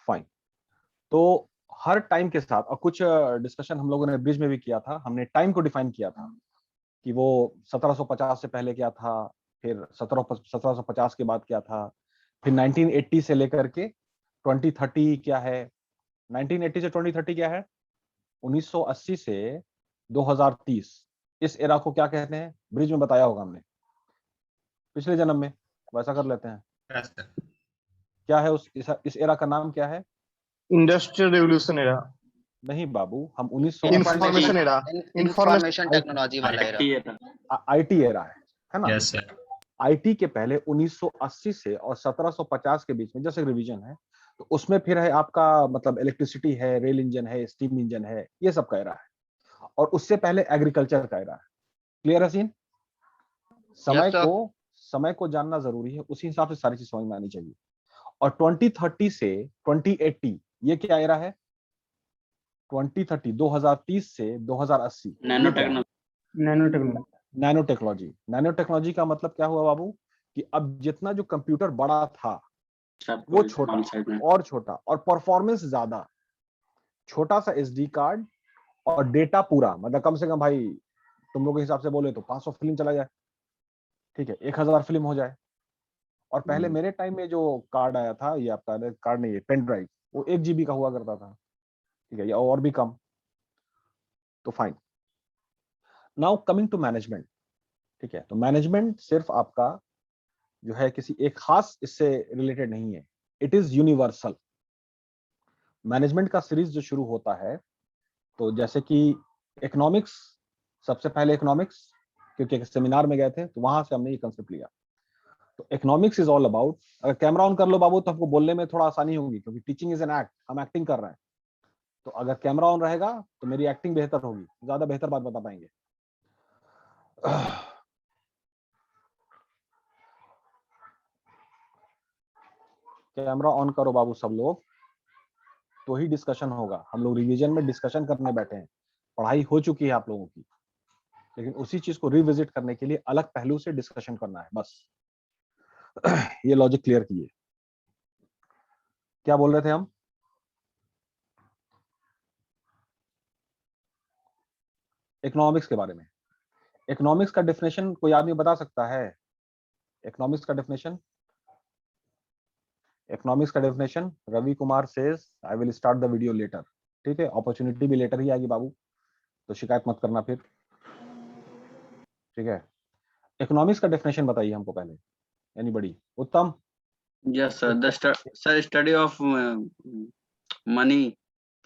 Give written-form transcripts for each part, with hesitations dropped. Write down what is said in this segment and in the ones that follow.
Fine. तो हर time के साथ, और कुछ डिस्कशन हम लोगों ने ब्रिज में भी किया था, हमने टाइम को डिफाइन किया था कि वो 1750 से पहले क्या था, फिर 1750 के बाद क्या था, फिर 1980 से लेकर के 2030 क्या है, 1980 से 2030 क्या है, 1980 से 2030, इस एरा को क्या कहते हैं, ब्रिज में बताया होगा हमने पिछले जन्म में। वैसा कर लेते हैं, Yes, sir. क्या है इस एरा का नाम क्या है? इंडस्ट्रियल रेवोल्यूशन एरा, नहीं बाबू, हम 1900 information era, information information technology वाला एरा, आईटी एरा है ना। Yes, sir. आईटी के पहले 1980 से और 1750 के बीच में जैसे रिवीजन है, तो उसमें फिर है आपका मतलब इलेक्ट्रिसिटी है, रेल इंजन है, स्टीम इंजन है, ये सब का एरा है। और उससे पहले एग्रीकल्चर का एरा है। क्लियर है सीन? समय को जानना जरूरी है, उसी हिसाब से सारी चीज समझ में आनी चाहिए। और 2030 से 2080 ये क्या एरा है? 2030 2030 से 2080 nano technology. Nano technology. Nano technology का मतलब क्या हुआ बाबू, कि अब जितना जो कंप्यूटर बड़ा था वो छोटा और छोटा, और परफॉर्मेंस ज्यादा, छोटा सा एसडी कार्ड और डेटा पूरा, मतलब कम से कम भाई तुम लोग के हिसाब से बोले तो 500 फिल्म चला जाए, ठीक है, 1000 फिल्म हो जाए। और पहले मेरे टाइम में जो कार्ड आया था, ये आपका कार्ड नहीं है, पेन ड्राइव, वो 1 GB का हुआ करता था, ठीक है, या और भी कम। तो fine. Now coming to management, ठीक है, तो मैनेजमेंट सिर्फ आपका जो है किसी एक खास इससे रिलेटेड नहीं है, इट इज यूनिवर्सल। मैनेजमेंट का सीरीज जो शुरू होता है, तो जैसे कि इकोनॉमिक्स, सबसे पहले इकोनॉमिक्स, क्योंकि एक सेमिनार में गए थे तो वहां से हमने ये कंसेप्ट लिया। तो इकोनॉमिक्स इज ऑल अबाउट, अगर कैमरा ऑन कर लो बाबू तो हमको बोलने में थोड़ा आसानी होगी, क्योंकि टीचिंग इज एन एक्ट, हम एक्टिंग कर रहे हैं। तो अगर कैमरा ऑन रहेगा तो मेरी एक्टिंग बेहतर होगी, ज्यादा बेहतर बात बता पाएंगे। कैमरा ऑन करो बाबू सब लोग, तो ही डिस्कशन होगा। हम लोग रिवीजन में डिस्कशन करने बैठे हैं, पढ़ाई हो चुकी है आप लोगों की, लेकिन उसी चीज को रिविजिट करने के लिए अलग पहलू से डिस्कशन करना है बस। ये लॉजिक क्लियर कीजिए। क्या बोल रहे थे हम? इकोनॉमिक्स के बारे में। इकोनॉमिक्स का डेफिनेशन कोई आदमी बता सकता है? इकोनॉमिक्स का डेफिनेशन, इकोनॉमिक्स का definition, Ravi Kumar says I will start the video later. ठीक है, अपॉर्चुनिटी भी लेटर ही आएगी बाबू, तो शिकायत मत करना फिर, ठीक है। इकोनॉमिक्स का डेफिनेशन बताइए हमको पहले, एनीबॉडी? उत्तम? Yes sir, the study of money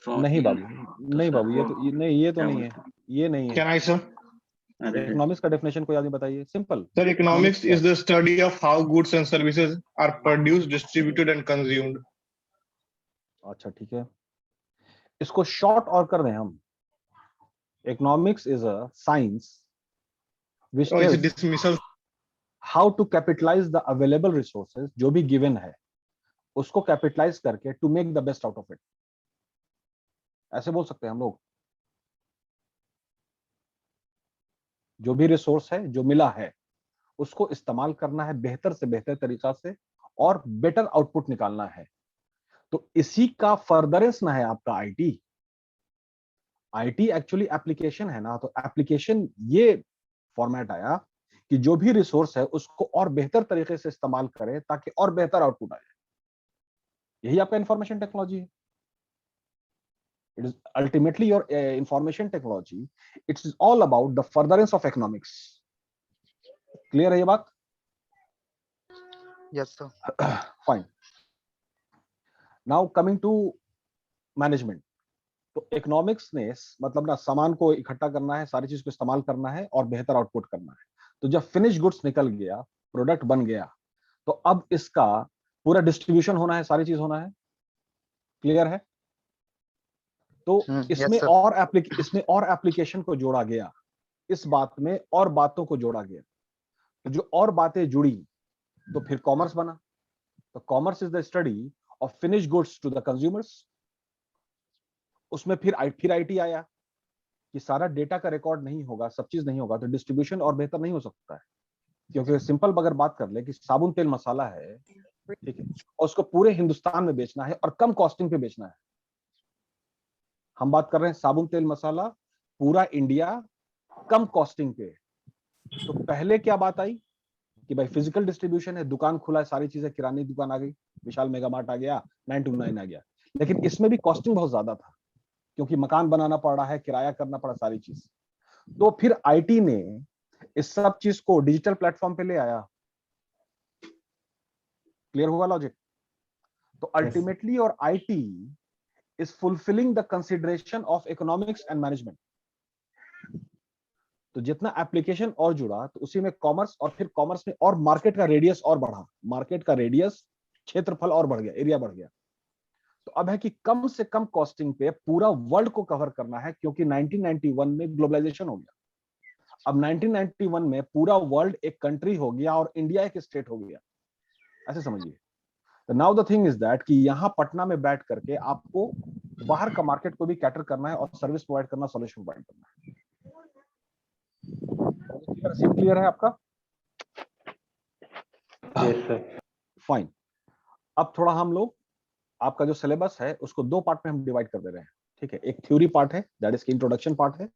from नहीं बाबू, नहीं बाबू, ये तो नहीं है, ये नहीं है। Can I sir? इकोनॉमिक्स का डेफिनेशन कोई आदमी बताइए, simple. Sir, economics is the study of how goods and services are produced, distributed and consumed. अच्छा ठीक है, इसको शॉर्ट और कर दें हम, economics is a science which is tells dismissal. How to capitalise the available resources, जो भी गिवन है उसको कैपिटलाइज करके to make the best out of it, ऐसे बोल सकते हैं हम लोग। जो भी रिसोर्स है, जो मिला है, उसको इस्तेमाल करना है बेहतर से बेहतर तरीका से और बेटर आउटपुट निकालना है। तो इसी का फर्दरेंस ना है आपका आईटी। आईटी एक्चुअली एप्लीकेशन है ना, तो एप्लीकेशन ये फॉर्मेट आया कि जो भी रिसोर्स है उसको और बेहतर तरीके से इस्तेमाल करें ताकि और बेहतर आउटपुट आए। यही आपका इंफॉर्मेशन टेक्नोलॉजी है। It is ultimately your information technology, it's all about the furtherance of economics. Clear है ये बात? Yes sir. Fine. Now coming to management. तो इकोनॉमिक्स ने मतलब ना सामान को इकट्ठा करना है, सारी चीज को इस्तेमाल करना है और बेहतर आउटपुट करना है। तो जब फिनिश गुड्स निकल गया, प्रोडक्ट बन गया, तो अब इसका पूरा डिस्ट्रीब्यूशन होना है, सारी चीज होना है। क्लियर है? तो इसमें और एप्लीकेशन को जोड़ा गया, इस बात में और बातों को जोड़ा गया। तो जो और बातें जुड़ी तो फिर कॉमर्स बना। तो commerce is the study of finish goods to the consumers. उसमें फिर आईटी आया कि सारा डेटा का रिकॉर्ड नहीं होगा, सब चीज नहीं होगा, तो डिस्ट्रीब्यूशन और बेहतर नहीं हो सकता है। क्योंकि सिंपल अगर बात कर ले कि साबुन तेल मसाला है, ठीक है, और उसको पूरे हिंदुस्तान में बेचना है और कम कॉस्टिंग पे बेचना है। हम बात कर रहे हैं साबुन तेल मसाला पूरा इंडिया कम कॉस्टिंग पे। तो पहले क्या बात आई कि भाई फिजिकल डिस्ट्रीब्यूशन है, दुकान खुला है, सारी चीजें, किराने की दुकान आ गई, विशाल मेगा मार्ट आ गया, 929 आ गया, लेकिन इसमें भी कॉस्टिंग बहुत ज्यादा था क्योंकि मकान बनाना पड़ रहा है, किराया करना पड़ा, सारी चीज। तो फिर आईटी ने इस सब चीज को डिजिटल प्लेटफॉर्म पे ले आया। क्लियर हुआ लॉजिक? तो अल्टीमेटली और IT is fulfilling the consideration of economics and management. तो जितना एप्लीकेशन और जुड़ा तो उसी में कॉमर्स, और फिर कॉमर्स में और मार्केट का रेडियस और बढ़ा, मार्केट का रेडियस, क्षेत्रफल और बढ़ गया, एरिया बढ़ गया। तो अब है कि कम से कम कॉस्टिंग पे पूरा वर्ल्ड को कवर करना है, क्योंकि 1991 में ग्लोबलाइजेशन हो गया। अब 1991 में पूरा वर्ल्ड एक कंट्री हो गया और इंडिया एक स्टेट हो गया, ऐसे समझिए। तो now the thing is that कि यहां पटना में बैठ करके आपको बाहर का मार्केट को भी कैटर करना है और सर्विस प्रोवाइड करना, सॉल्यूशन प्रोवाइड करना है। क्लियर है आपका? Yes sir. फाइन। अब थोड़ा हम लोग आपका जो सिलेबस है उसको दो पार्ट में हम डिवाइड कर दे रहे हैं। ठीक है, एक थ्योरी पार्ट है, दैट इज इंट्रोडक्शन पार्ट है,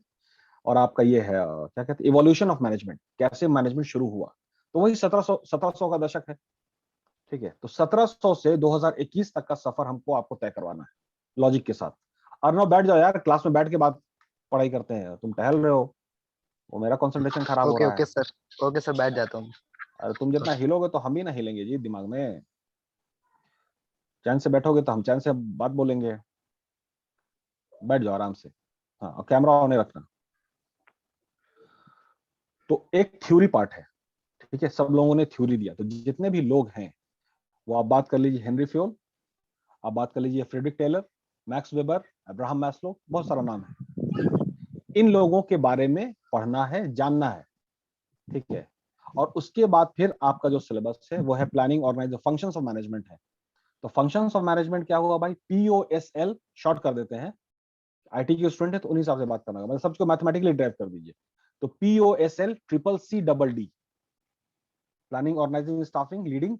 और आपका ये है क्या कहते हैं, इवोल्यूशन ऑफ मैनेजमेंट, कैसे मैनेजमेंट शुरू हुआ। तो वही 1700 का दशक है। ठीक है, तो 1700 से 2021 तक का सफर हमको आपको तय करवाना है लॉजिक के साथ। अर्णव बैठ जाओ यार, क्लास में बैठ के बात पढ़ाई करते हैं, तुम टहल रहे हो, वो मेरा कंसंट्रेशन खराब हो रहा है। ओके सर, ओके सर, बैठ जाता हूँ। अरे तुम जितना हिलोगे तो हम भी ना हिलेंगे जी दिमाग में। चैन से बैठोगे तो हम चैन से बात बोलेंगे। बैठ जाओ आराम से। हाँ, और कैमरा ऑन रखना। तो एक थ्योरी पार्ट है, ठीक है, सब लोगों ने थ्योरी दिया। तो जितने भी लोग हैं वो आप बात कर लीजिए, हेनरी फ्योल, आप बात कर लीजिए Frederick Taylor, Max Weber, Abraham Maslow, बहुत सारा नाम है। इन लोगों के बारे में पढ़ना है, जानना है। ठीक है, और उसके बाद फिर आपका जो सिलेबस है वो है planning, organise, functions of management है। तो फंक्शंस ऑफ मैनेजमेंट क्या हुआ भाई, POSL शॉर्ट कर देते हैं। आईटी के स्टूडेंट है तो उन हिसाब से बात करना होगा, मतलब सबको मैथमेटिकली ड्राइव कर दीजिए। तो POSL CCC planning, organising, staffing, leading,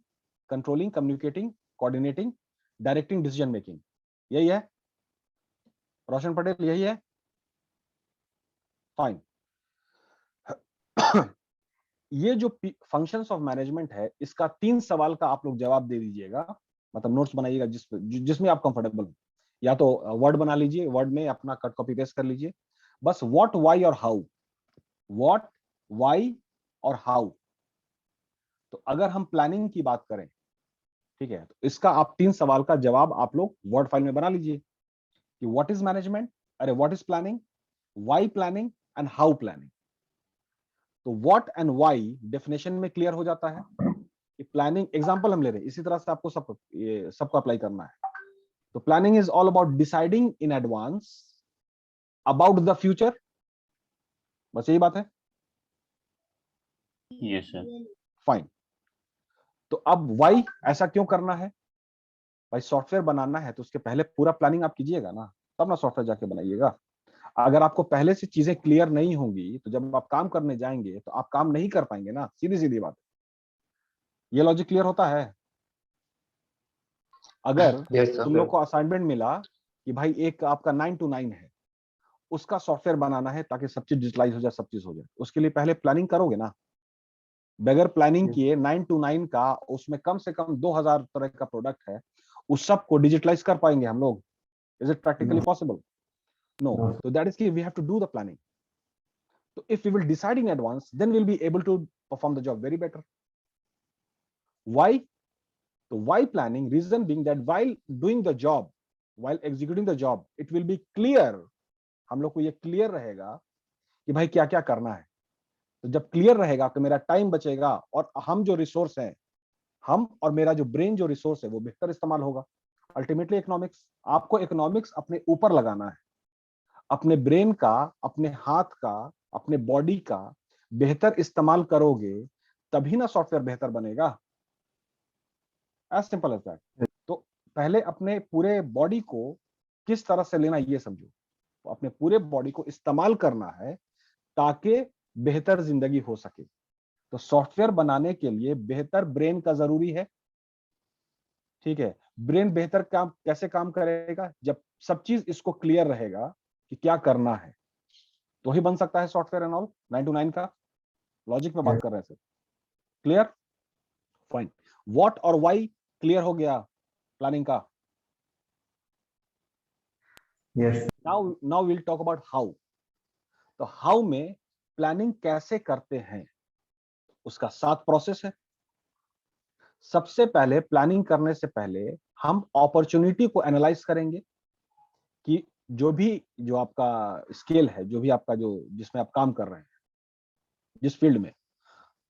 controlling, communicating, coordinating, directing, decision making, यही है रोशन पटेल, यही है। फाइन। ये जो फंक्शंस ऑफ मैनेजमेंट है, इसका 3 सवाल का आप लोग जवाब दे दीजिएगा, मतलब नोट्स बनाइएगा जिसमें आप कंफर्टेबल हो। या तो वर्ड बना लीजिए, वर्ड में अपना कट कॉपी पेस्ट कर लीजिए, बस व्हाट, व्हाई और हाउ, व्हाट, व्हाई और हाउ। तो अगर हम प्लानिंग की बात करें, ठीक है, तो इसका आप 3 सवाल का जवाब आप लोग वर्ड फाइल में बना लीजिए कि व्हाट इज मैनेजमेंट, अरे what is planning, why planning and how planning. तो व्हाट एंड व्हाई डेफिनेशन में क्लियर हो जाता है कि प्लानिंग, एग्जांपल हम ले रहे हैं, इसी तरह से आपको सबको अप्लाई करना है। तो planning is all about deciding in advance about the future, बस यही बात है। Yes sir. फाइन। तो अब व्हाई, ऐसा क्यों करना है भाई, सॉफ्टवेयर बनाना है तो उसके पहले पूरा प्लानिंग आप कीजिएगा ना, तब ना सॉफ्टवेयर जाके बनाइएगा। अगर आपको पहले से चीजें क्लियर नहीं होंगी तो जब आप काम करने जाएंगे तो आप काम नहीं कर पाएंगे ना, सीधी सीधी बात। ये लॉजिक क्लियर होता है? अगर तुम लोग को असाइनमेंट मिला कि भाई एक आपका 9 to 9 है, उसका सॉफ्टवेयर बनाना है ताकि सब चीज डिजिटलाइज हो जाए, सब चीज हो जाए, उसके लिए पहले प्लानिंग करोगे ना। बगैर प्लानिंग किए 9 to 9 का, उसमें कम से कम 2000 तरह का प्रोडक्ट है, उस सब को डिजिटलाइज कर पाएंगे हम लोग? Is it practically possible? No. तो दैट इज की we have to do the planning. So if we will decide in advance, then we'll be able to perform the job very better. Why? So why planning? Reason being that while doing the job, while executing the job, it will be clear. हम लोग को ये clear रहेगा कि भाई क्या क्या करना है। तो जब क्लियर रहेगा तो मेरा टाइम बचेगा और हम जो रिसोर्स हैं, हम और मेरा जो ब्रेन जो रिसोर्स है वो बेहतर इस्तेमाल होगा। अल्टीमेटली इकोनॉमिक्स, आपको इकोनॉमिक्स अपने ऊपर लगाना है, अपने ब्रेन का, अपने हाथ का, अपने बॉडी का बेहतर इस्तेमाल करोगे तभी ना सॉफ्टवेयर बेहतर बनेगा। As simple as that. तो पहले अपने पूरे बॉडी को किस तरह से लेना ये समझो, तो अपने पूरे बॉडी को इस्तेमाल करना है ताकि बेहतर जिंदगी हो सके। तो सॉफ्टवेयर बनाने के लिए बेहतर ब्रेन का जरूरी है, ठीक है, ब्रेन बेहतर काम कैसे काम करेगा? जब सब चीज इसको क्लियर रहेगा कि क्या करना है, तो ही बन सकता है सॉफ्टवेयर एंड ऑल। 9 to 9 का लॉजिक में बात कर रहे थे। क्लियर? फाइन। व्हाट और व्हाई क्लियर हो गया प्लानिंग का? Yes. Now will talk about how. तो हाउ में प्लानिंग कैसे करते हैं, उसका 7 प्रोसेस है। सबसे पहले प्लानिंग करने से पहले हम अपॉर्चुनिटी को एनालाइज करेंगे कि जो आपका स्केल है, जो भी आपका जो जिसमें आप काम कर रहे हैं, जिस फील्ड में,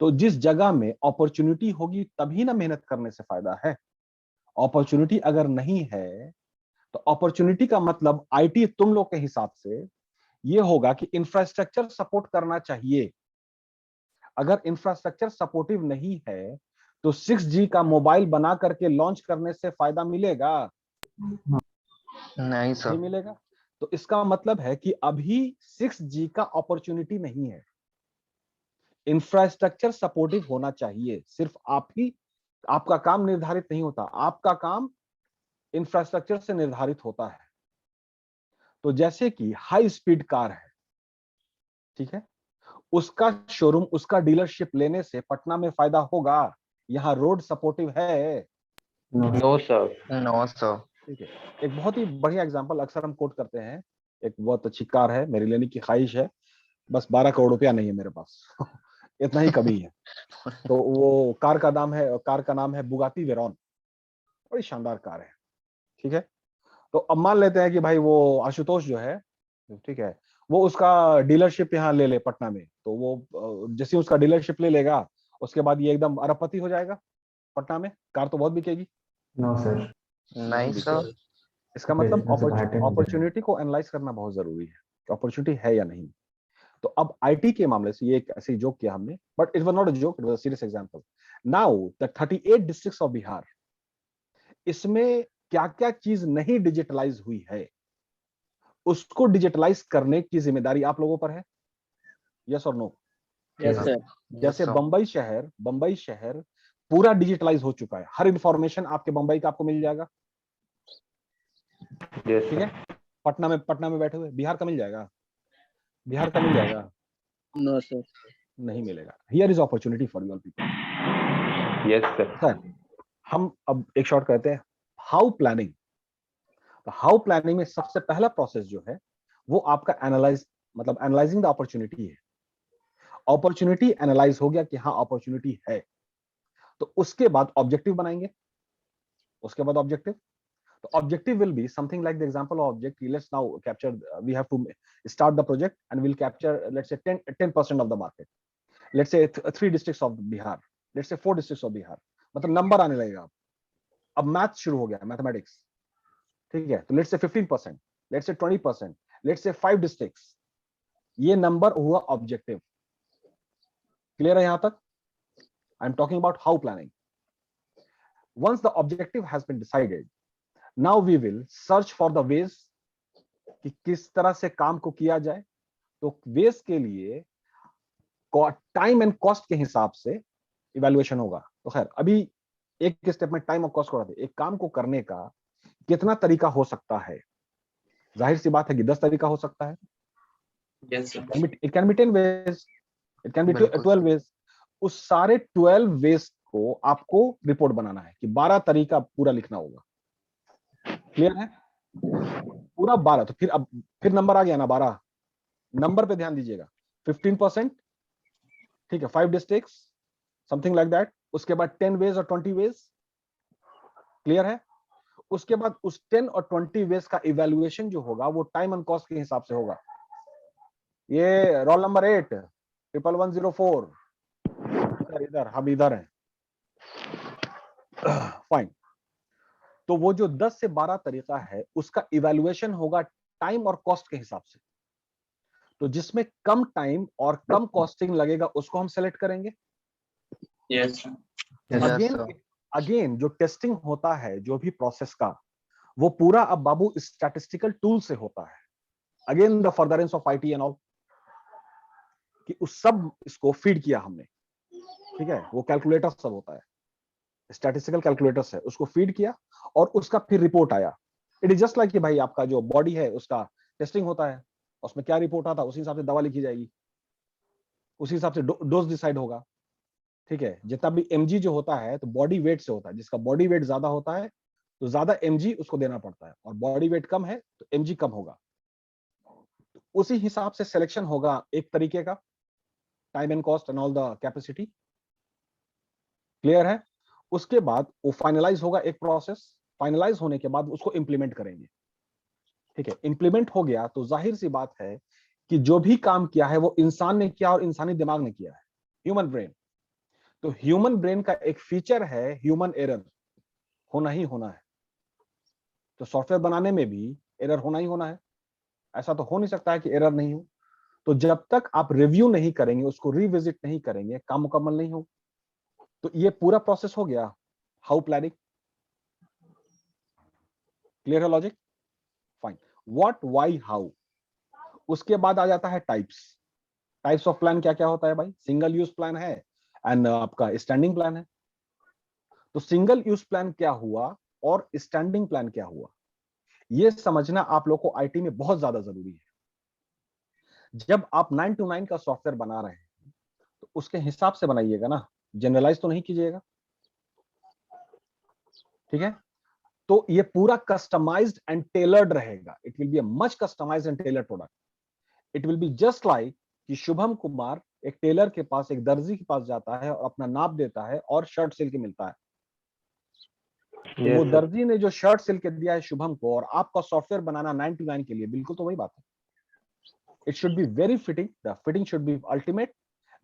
तो जिस जगह में अपॉर्चुनिटी होगी तभी ना मेहनत करने से फायदा है। अपॉर्चुनिटी अगर नहीं है तो अपॉर्चुनिटी का मतलब आईटी तुम लोग के हिसाब से ये होगा कि इंफ्रास्ट्रक्चर सपोर्ट करना चाहिए। अगर इंफ्रास्ट्रक्चर सपोर्टिव नहीं है तो 6G का मोबाइल बना करके लॉन्च करने से फायदा मिलेगा? नहीं सर। नहीं मिलेगा। तो इसका मतलब है कि अभी 6G का अपॉर्चुनिटी नहीं है। इंफ्रास्ट्रक्चर सपोर्टिव होना चाहिए। सिर्फ आपका काम निर्धारित नहीं होता, आपका काम इंफ्रास्ट्रक्चर से निर्धारित होता है। तो जैसे कि हाई स्पीड कार है, ठीक है, उसका शोरूम, उसका डीलरशिप लेने से पटना में फायदा होगा? यहाँ रोड सपोर्टिव है? No sir. No sir. ठीक है। एक बहुत ही बढ़िया एग्जांपल अक्सर हम कोट करते हैं। एक बहुत अच्छी कार है, मेरी लेने की ख्वाहिश है, बस 12 करोड़ रुपया नहीं है मेरे पास इतना ही कमी है। तो वो कार का नाम है बुगाटी वेरॉन। बड़ी शानदार कार है, ठीक है। तो अब मान लेते हैं कि भाई वो आशुतोष जो है, ठीक है, वो उसका डीलरशिप यहाँ ले ले पटना में। तो वो जैसे उसका डीलरशिप ले लेगा, उसके बाद ये एकदम अरबपति हो जाएगा पटना में। कार तो बहुत बिकेगी। No, sir. नहीं सर। इसका मतलब Business of high-tech engineering. Opportunity को एनालाइज करना बहुत जरूरी है कि अपॉर्चुनिटी है या नहीं। तो अब आईटी के मामले से ये एक ऐसे जोक किया हमने, but it was not a joke, it was a serious example. Now the 38 districts of Bihar, इसमें क्या क्या चीज नहीं डिजिटलाइज हुई है, उसको डिजिटलाइज करने की जिम्मेदारी आप लोगों पर है। यस और नो? Yes sir. जैसे बंबई शहर पूरा डिजिटलाइज हो चुका है। हर इंफॉर्मेशन आपके बंबई का आपको मिल जाएगा, ठीक है। पटना में बैठे हुए बिहार का मिल जाएगा? बिहार का मिल जाएगा? No sir. नहीं मिलेगा। Here is opportunity for you all people. Yes sir. हम अब एक शॉर्ट कहते हैं हाउ प्लानिंग। तो हाउ प्लानिंग में सबसे पहला प्रोसेस जो है वो आपका एनालाइजिंग द अपॉर्चुनिटी है। अपॉर्चुनिटी एनालाइज हो गया कि हाँ अपॉर्चुनिटी है, तो उसके बाद ऑब्जेक्टिव बनाएंगे। तो objective will be something like the example of object. Let's now capture, we have to start the project and we'll capture, let's say 10% of the market. Let's say 3 districts of Bihar, let's say 4 districts of Bihar। मतलब number आने लगेगा। अब math शुरू हो गया, mathematics, ठीक है। तो लेट्स से 15%, let's say 20%, let's say 5 districts. ये नंबर हुआ ऑब्जेक्टिव। क्लियर है यहां तक? आई am talking about how planning. once the objective has been decided, now we will search for the ways कि किस तरह से काम को किया जाए। तो वेज के लिए टाइम एंड कॉस्ट के हिसाब से इवैल्यूएशन होगा। तो खैर अभी एक स्टेप में टाइम और कॉस्ट को रहते, एक काम को करने का कितना तरीका हो सकता है? जाहिर सी बात है कि 10 तरीका हो सकता है। It can be 10 ways, it can be 12 ways. उस सारे 12 वेज को आपको रिपोर्ट बनाना है कि 12 तरीका पूरा लिखना होगा। क्लियर है? पूरा 12। तो फिर नंबर आ गया ना 12। नंबर पे ध्यान दीजिएगा। 15%, ठीक है, 5 डिस्ट्रिक्ट्स, समथिंग लाइक दैट। उसके बाद 10 वेज और 20 वेज। क्लियर है? उसके बाद उस 10 और 20 वेज का इवैल्यूएशन जो होगा वो टाइम एंड कॉस्ट के हिसाब से होगा। ये रोल नंबर 8 11104 इधर हम इधर हैं। फाइन। तो वो जो 10 से 12 तरीका है उसका इवैल्यूएशन होगा टाइम और कॉस्ट के हिसाब से। तो जिसमें कम टाइम और कम कॉस्टिंग लगेगा उसको हम सेलेक्ट करेंगे। यस अगेन जो टेस्टिंग होता है जो भी प्रोसेस का, वो पूरा अब बाबू स्टैटिस्टिकल टूल से होता है। Again the furtherance of IT and all, कि उस सब इसको फीड किया हमने, ठीक है। वो कैलकुलेटर सब होता है। स्टैटिस्टिकल कैलकुलेटर्स है, उसको फीड किया और उसका फिर रिपोर्ट आया। इट इज जस्ट लाइक कि भाई आपका जो बॉडी है उसका टेस्टिंग होता है, उसमें क्या रिपोर्ट आता है उसी हिसाब से दवा लिखी जाएगी, उसी हिसाब से डोज डिसाइड होगा। ठीक है, जितना भी एमजी जो होता है तो बॉडी वेट से होता है, जिसका बॉडी वेट ज्यादा होता है तो ज्यादा एमजी उसको देना पड़ता है, और बॉडी वेट कम है तो एमजी कम होगा। तो उसी हिसाब से सिलेक्शन होगा एक तरीके का, time and cost and all the capacity. Clear है? उसके बाद वो फाइनलाइज होगा एक प्रोसेस, फाइनलाइज होने के बाद उसको इंप्लीमेंट करेंगे। ठीक है, इंप्लीमेंट हो गया तो जाहिर सी बात है कि जो भी काम किया है वो इंसान ने किया और इंसानी दिमाग ने किया है, ह्यूमन ब्रेन। तो ह्यूमन ब्रेन का एक फीचर है ह्यूमन एरर, होना ही होना है। तो सॉफ्टवेयर बनाने में भी एरर होना ही होना है, ऐसा तो हो नहीं सकता है कि एरर नहीं हो। तो जब तक आप रिव्यू नहीं करेंगे, उसको रिविजिट नहीं करेंगे, काम मुकम्मल नहीं हो। तो ये पूरा प्रोसेस हो गया हाउ प्लानिंग। क्लियर है logic? Fine. What, why, how. उसके बाद आ जाता है टाइप्स। टाइप्स ऑफ प्लान क्या क्या होता है भाई? सिंगल यूज प्लान है एंड आपका स्टैंडिंग प्लान है। तो सिंगल यूज प्लान क्या हुआ और स्टैंडिंग प्लान क्या हुआ, ये समझना आप लोग को आईटी में बहुत ज्यादा जरूरी है। जब आप 9 to 9 का सॉफ्टवेयर बना रहे हैं तो उसके हिसाब से बनाइएगा ना, जनरलाइज तो नहीं कीजिएगा। ठीक है, तो ये पूरा कस्टमाइज्ड एंड टेलर्ड रहेगा। It will be a much customised and tailored product. It will be just like कि शुभम कुमार एक टेलर के पास, एक दर्जी के पास जाता है और अपना नाप देता है और शर्ट सिल के मिलता है। तो वो दर्जी ने जो शर्ट सिल के दिया है शुभम को, और आपका सॉफ्टवेयर बनाना 9 to 9 के लिए, बिल्कुल तो वही बात है। It should be very fitting. The fitting should be ultimate.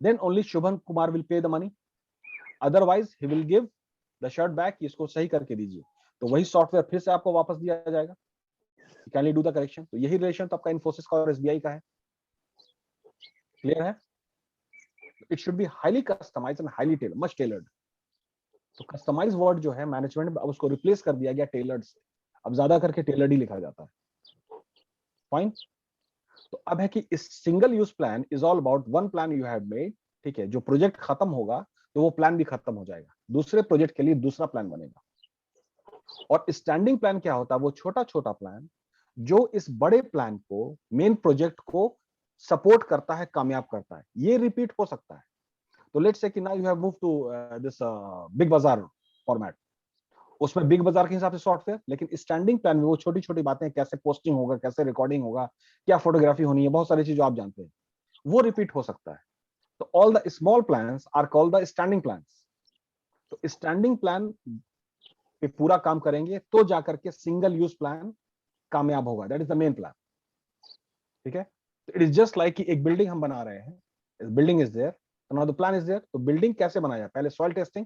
Then only Shubham Kumar will pay the money. Otherwise, he will give the shirt back. इसको सही करके दीजिए, तो वही सॉफ्टवेयर फिर से आपको वापस दिया जाएगा। Can you do the correction? तो यही रिलेशन तो आपका इन्फोसिस का और एसबीआई का है। क्लियर है? It should be highly customized and highly tailored, much tailored. तो कस्टमाइज वर्ड जो है मैनेजमेंट में अब उसको रिप्लेस कर दिया गया टेलर्ड से। अब ज्यादा करके टेलर्ड ही लिखा जाता है। फाइन। तो अब है कि इस single use plan is all about one plan you have made. ठीक है, जो प्रोजेक्ट खत्म होगा तो वो प्लान भी खत्म हो जाएगा, दूसरे प्रोजेक्ट के लिए दूसरा प्लान बनेगा। और स्टैंडिंग प्लान क्या होता है? वो छोटा छोटा प्लान जो इस बड़े प्लान को, मेन प्रोजेक्ट को सपोर्ट करता है, कामयाब करता है। ये रिपीट हो सकता है। तो लेट्स से कि now you have move to this Big Bazaar format, उसमें बिग बाजार के हिसाब से सॉफ्टवेयर, लेकिन स्टैंडिंग प्लान में वो छोटी छोटी बातें, कैसे पोस्टिंग होगा, कैसे रिकॉर्डिंग होगा, क्या फोटोग्राफी होनी है, बहुत सारी चीजें आप जानते हैं, वो रिपीट हो सकता है। तो all the small plans are called the standing plans. तो स्टैंडिंग प्लान पे पूरा काम करेंगे तो जाकर के सिंगल यूज प्लान कामयाब होगा। That is the main plan. ठीक है, तो इट इज जस्ट लाइक कि एक बिल्डिंग हम बना रहे हैं, building is there, now the plan is there. तो बिल्डिंग कैसे बनाया? पहले सॉइल टेस्टिंग।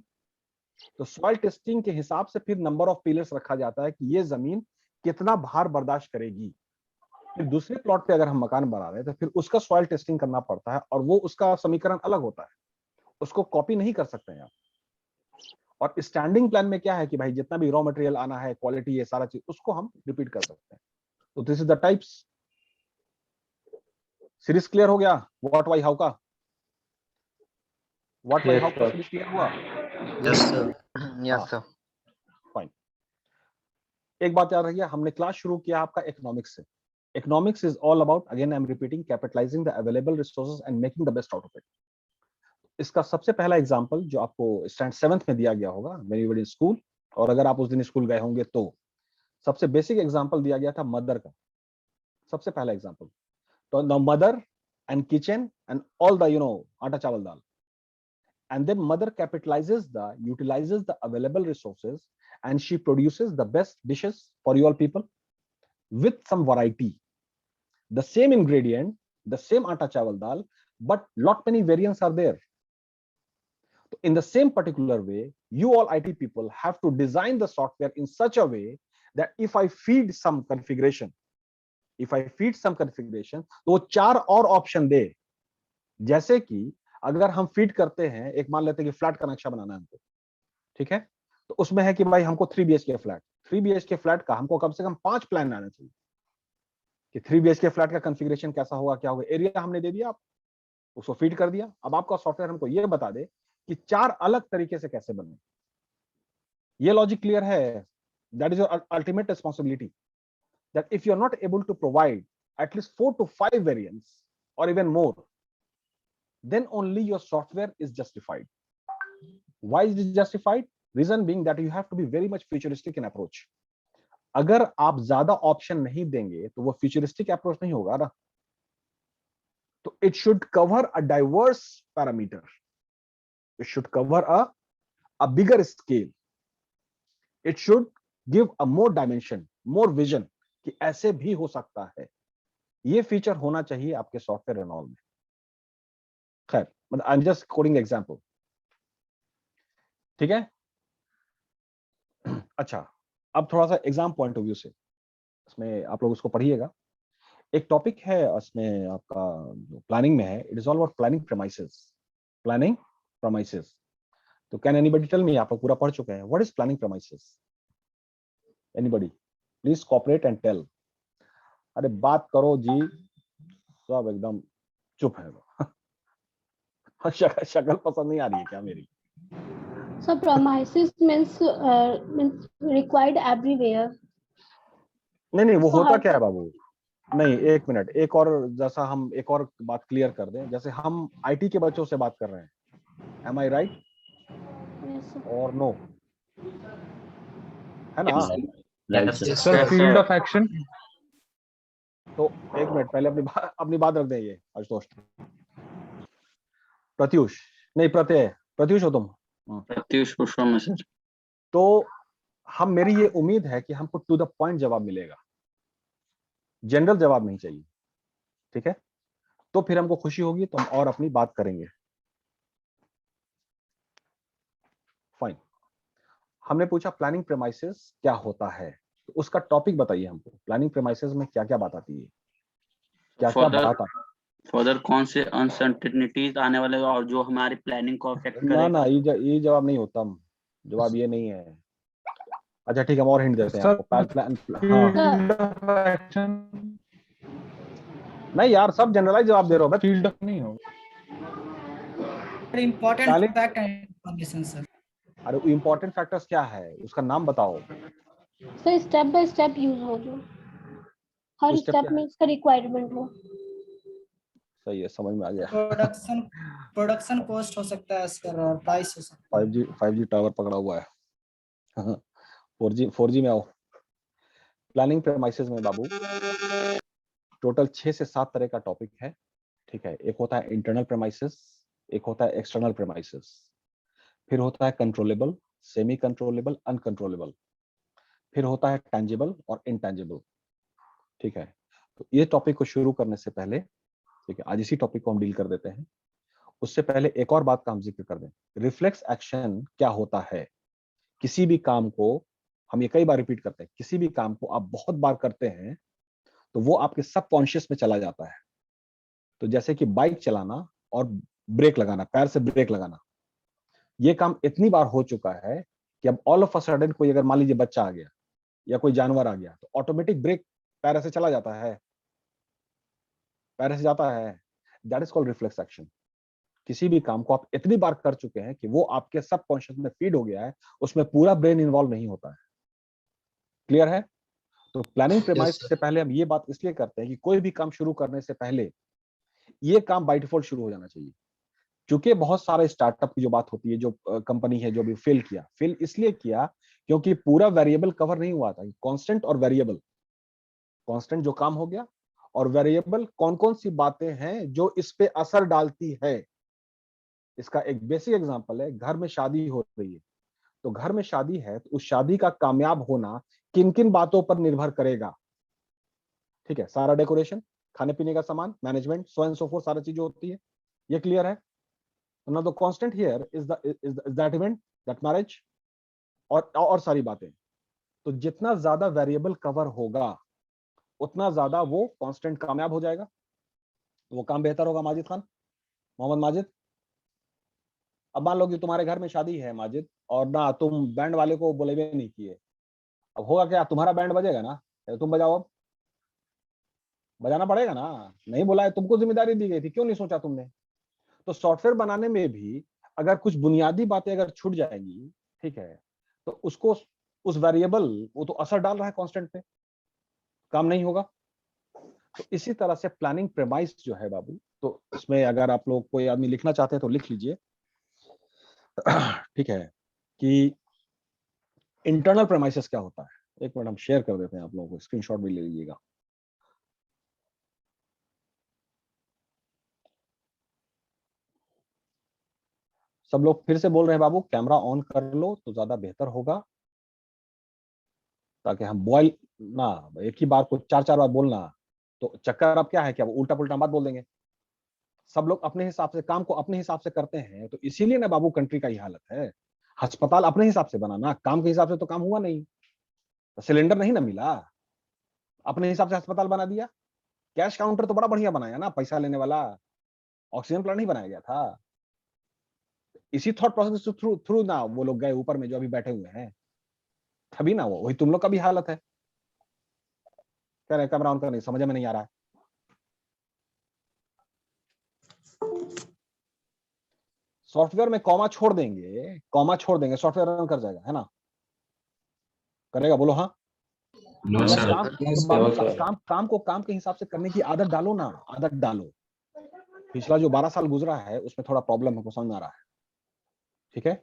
तो सॉइल टेस्टिंग के हिसाब से फिर नंबर ऑफ पिलर्स रखा जाता है कि ये जमीन कितना भार बर्दाश्त करेगी। फिर दूसरे प्लॉट पे अगर हम मकान बना रहे हैं तो फिर उसका सॉइल टेस्टिंग करना पड़ता है, और वो उसका समीकरण अलग होता है, उसको कॉपी नहीं कर सकते हैं आप। और स्टैंडिंग प्लान में क्या है कि भाई जितना भी रॉ मटेरियल आना है, क्वालिटी, ये सारा चीज उसको हम रिपीट कर सकते हैं। तो this is the types. Series clear हो गया? व्हाट, व्हाई, हाउ का? व्हाट, व्हाई, हाउ का सीरीज क्लियर हुआ? Yes, sir. Yes, sir. Fine. एक बात याद रखिए, हमने क्लास शुरू किया आपका इकोनॉमिक्स से। Economics is all about, again I am repeating, capitalising the available resources and making the best out of it. इसका सबसे पहला एग्जांपल जो आपको स्टैंड 7th में दिया गया होगा, when you were in school, और अगर आप उस दिन स्कूल गए होंगे तो सबसे बेसिक एग्जांपल दिया गया था मदर का। सबसे पहला एग्जांपल, तो the mother and kitchen and all the आटा चावल दाल, and then mother utilizes the available resources, and she produces the best dishes for you all people with some variety, the same ingredient, the same atta chawal dal, but lot many variants are there. So in the same particular way, you all IT people have to design the software in such a way that if I feed some configuration, तो वो 4 और option दे। जैसे कि अगर हम feed करते हैं, एक मान लेते हैं कि फ्लैट का नक्शा बनाना है हमको, ठीक है, तो उसमें है कि भाई हमको 3 BHK फ्लैट, 3 BHK फ्लैट का हमको कम से कम 5 प्लान आना चाहिए कि 3 BHK फ्लैट का कॉन्फ़िगरेशन कैसा होगा, क्या होगा। एरिया हमने दे दिया, आप उसको फीड कर दिया। अब आपका सॉफ्टवेयर हमको ये बता दे कि 4 अलग तरीके से कैसे बने। ये लॉजिक क्लियर है? That is your ultimate responsibility, that if you are not able to provide at least 4 to 5 variants or even more, then only your software is justified. Why is it justified? Reason being that you have to be very much futuristic in approach. अगर आप ज्यादा option नहीं देंगे तो वो futuristic approach नहीं होगा ना. तो it should cover a diverse parameter, it should cover a bigger scale, it should give a more dimension, more vision कि ऐसे भी हो सकता है. ये फीचर होना चाहिए आपके सॉफ्टवेयर एंड ऑल में. खैर, I am just coding example. ठीक है. अच्छा, अब थोड़ा सा एग्जाम पॉइंट ऑफ व्यू से इसमें आप लोग उसको पढ़िएगा. एक टॉपिक है इसमें आपका जो प्लानिंग में है, it is all about planning premises. Planning premises. तो कैन एनीबॉडी टेल मी, आप लोग पूरा पढ़ चुके हैं, what is planning premises? Anybody please cooperate and tell. अरे बात करो जी, सब एकदम चुप है. शक्ल पसंद नहीं आ रही है क्या मेरी? So premises means required everywhere. नहीं वो So होता हर क्या है बाबू? नहीं, एक मिनट, एक और जैसा हम एक और बात क्लियर कर दें. जैसे हम आईटी के बच्चों से बात कर रहे हैं, एम आई राइट Yes, sir. और नो? है ना? Sir field of action. तो एक मिनट पहले अपनी बात रख दें. ये आशुतोष, प्रत्युष नहीं, प्रत्युष हो तुम? प्रत्युष पुष्पम सर. तो हम, मेरी ये उम्मीद है कि हमको टू द पॉइंट जवाब मिलेगा, जनरल जवाब नहीं चाहिए. ठीक है, तो फिर हमको खुशी होगी तो हम और अपनी बात करेंगे. फाइन. हमने पूछा प्लानिंग प्रेमाइसेस क्या होता है, तो उसका टॉपिक बताइए हमको. प्लानिंग प्रेमाइसेस में क्या क्या बात आती है, क्या क्या बात आती है? फर्दर कौन से अनसर्टेनिटीज आने वाले और जो हमारी प्लानिंग को अफेक्ट करेगा? ना ये जवाब नहीं होता. जवाब ये नहीं है. अच्छा ठीक है, हम और हिंट देते हैं आपको. नहीं यार, सब जनरलाइज जवाब दे रहे हो भाई. फील्ड ऑफ नहीं हो. Important fact and information sir. अरे इंपॉर्टेंट फैक्टर्स क्या है, उसका नाम बताओ. Sir step by step use हो, जो हर स्टेप स्टेप क्या में है? इसका रिक्वायरमेंट हो. सही है, समझ में आ गया. प्रोडक्शन कॉस्ट हो सकता है सर, और प्राइस हो सकता है. 5G टावर पकड़ा हुआ है. 4G में आओ. प्लानिंग प्रेमाइसेस में बाबू टोटल 6 से 7 तरह का टॉपिक है. ठीक है, एक होता है इंटरनल प्रेमाइसेस, एक होता है एक्सटर्नल प्रेमाइसेस, फिर होता है कंट्रोलेबल, सेमी कंट्रोलेबल, अनकंट्रोलेबल, फिर होता है टैंजिबल और इनटैंजिबल. ठीक है, तो ये टॉपिक को शुरू करने से पहले, ठीक है, आज इसी टॉपिक को हम डील कर देते हैं. उससे पहले एक और बात का हम जिक्र कर दें. रिफ्लेक्स एक्शन क्या होता है? किसी भी काम को, हम ये कई बार रिपीट करते हैं, किसी भी काम को आप बहुत बार करते हैं तो वो आपके सबकॉन्शियस में चला जाता है. तो जैसे कि बाइक चलाना और ब्रेक लगाना, पैर से ब्रेक लगाना, ये काम इतनी बार हो चुका है कि अब ऑल ऑफ अ सडन कोई, अगर मान लीजिए बच्चा आ गया या कोई जानवर आ गया, तो ऑटोमेटिक ब्रेक पैर से चला जाता है, पैर से जाता है. That is called reflex action. किसी भी काम को आप इतनी बार कर चुके हैं कि वो आपके सबकॉन्शियस में फीड हो गया है, उसमें पूरा ब्रेन इन्वॉल्व नहीं होता है. क्लियर है? तो प्लानिंग प्रेमाइस से पहले हम ये बात इसलिए करते हैं कि कोई भी काम शुरू करने से पहले ये काम बाय डिफॉल्ट शुरू हो जाना चाहिए. क्योंकि बहुत सारे स्टार्टअप की जो बात होती है, जो कंपनी है जो भी फेल इसलिए किया क्योंकि पूरा वेरिएबल कवर नहीं हुआ था. कांस्टेंट और वेरिएबल, कांस्टेंट जो काम हो गया, और वेरिएबल कौन कौन सी बातें हैं जो इस पे असर डालती है. इसका एक बेसिक एग्जांपल है, घर में शादी हो रही है, तो घर में शादी है तो उस शादी का कामयाब होना किन किन बातों पर निर्भर करेगा. ठीक है, सारा डेकोरेशन, खाने पीने का सामान, management, so and so fourth, सारी चीजें होती है. ये क्लियर है? Now the constant here is that event, that marriage, और सारी बातें. तो जितना ज्यादा वेरिएबल कवर होगा उतना ज्यादा वो कांस्टेंट कामयाब हो जाएगा, वो काम बेहतर होगा. माजिद खान, मोहम्मद माजिद, अब मान लो कि तुम्हारे घर में शादी है माजिद, और ना तुम बैंड वाले को बुलावे नहीं किए. अब होगा क्या, तुम्हारा बैंड बजेगा ना, तुम बजाओ. अब बजाना पड़ेगा ना, नहीं बुलाए, तुमको जिम्मेदारी दी गई थी, क्यों नहीं सोचा तुमने? तो सॉफ्टवेयर बनाने में भी अगर कुछ बुनियादी बातें अगर छूट जाएंगी, ठीक है, तो उसको उस वेरिएबल वो तो असर डाल रहा है कांस्टेंट पे, काम नहीं होगा। तो इसी तरह से प्लानिंग प्रेमाइस जो है बाबू, तो इसमें अगर आप लोग कोई आदमी लिखना चाहते हैं तो लिख लीजिए। ठीक है कि इंटरनल प्रेमाइसेस क्या होता है। एक मिनट हम शेयर कर देते हैं आप लोगों को, स्क्रीनशॉट भी ले लीजिएगा। सब लोग फिर से बोल रहे हैं बाबू कैमरा ऑन कर लो तो ज्यादा बेहतर होगा, ताकि हम बॉयल ना, एक ही बार को चार चार बार बोलना तो चक्कर अब क्या है कि अब उल्टा पुल्टा बात बोल देंगे। सब लोग अपने हिसाब से काम को अपने हिसाब से करते हैं, तो इसीलिए ना बाबू कंट्री का ही हालत है। अस्पताल अपने हिसाब से बना ना, काम के हिसाब से तो काम हुआ नहीं। तो सिलेंडर नहीं ना मिला, अपने हिसाब से अस्पताल बना दिया। कैश काउंटर तो बड़ा बढ़िया बनाया ना, पैसा लेने वाला। ऑक्सीजन प्लांट नहीं बनाया गया था। इसी थॉट प्रोसेस थ्रू थ्रू ना वो लोग गए ऊपर में जो अभी बैठे हुए हैं, तभी ना वो, वही तुम लोग का भी हालत है। कह रहे कैमरा ऑन कर, नहीं समझ में नहीं आ रहा है। सॉफ्टवेयर में कॉमा छोड़ देंगे, कॉमा छोड़ देंगे, सॉफ्टवेयर रन कर जाएगा, है ना? करेगा? बोलो हाँ। No, sir. काम No, बाबू sir. काम को काम के हिसाब से करने की आदत डालो ना, आदत डालो। पिछला जो 12 साल गुजरा है उसमें थोड़ा प्रॉब्लम हमको समझ में आ रहा है। ठीक है,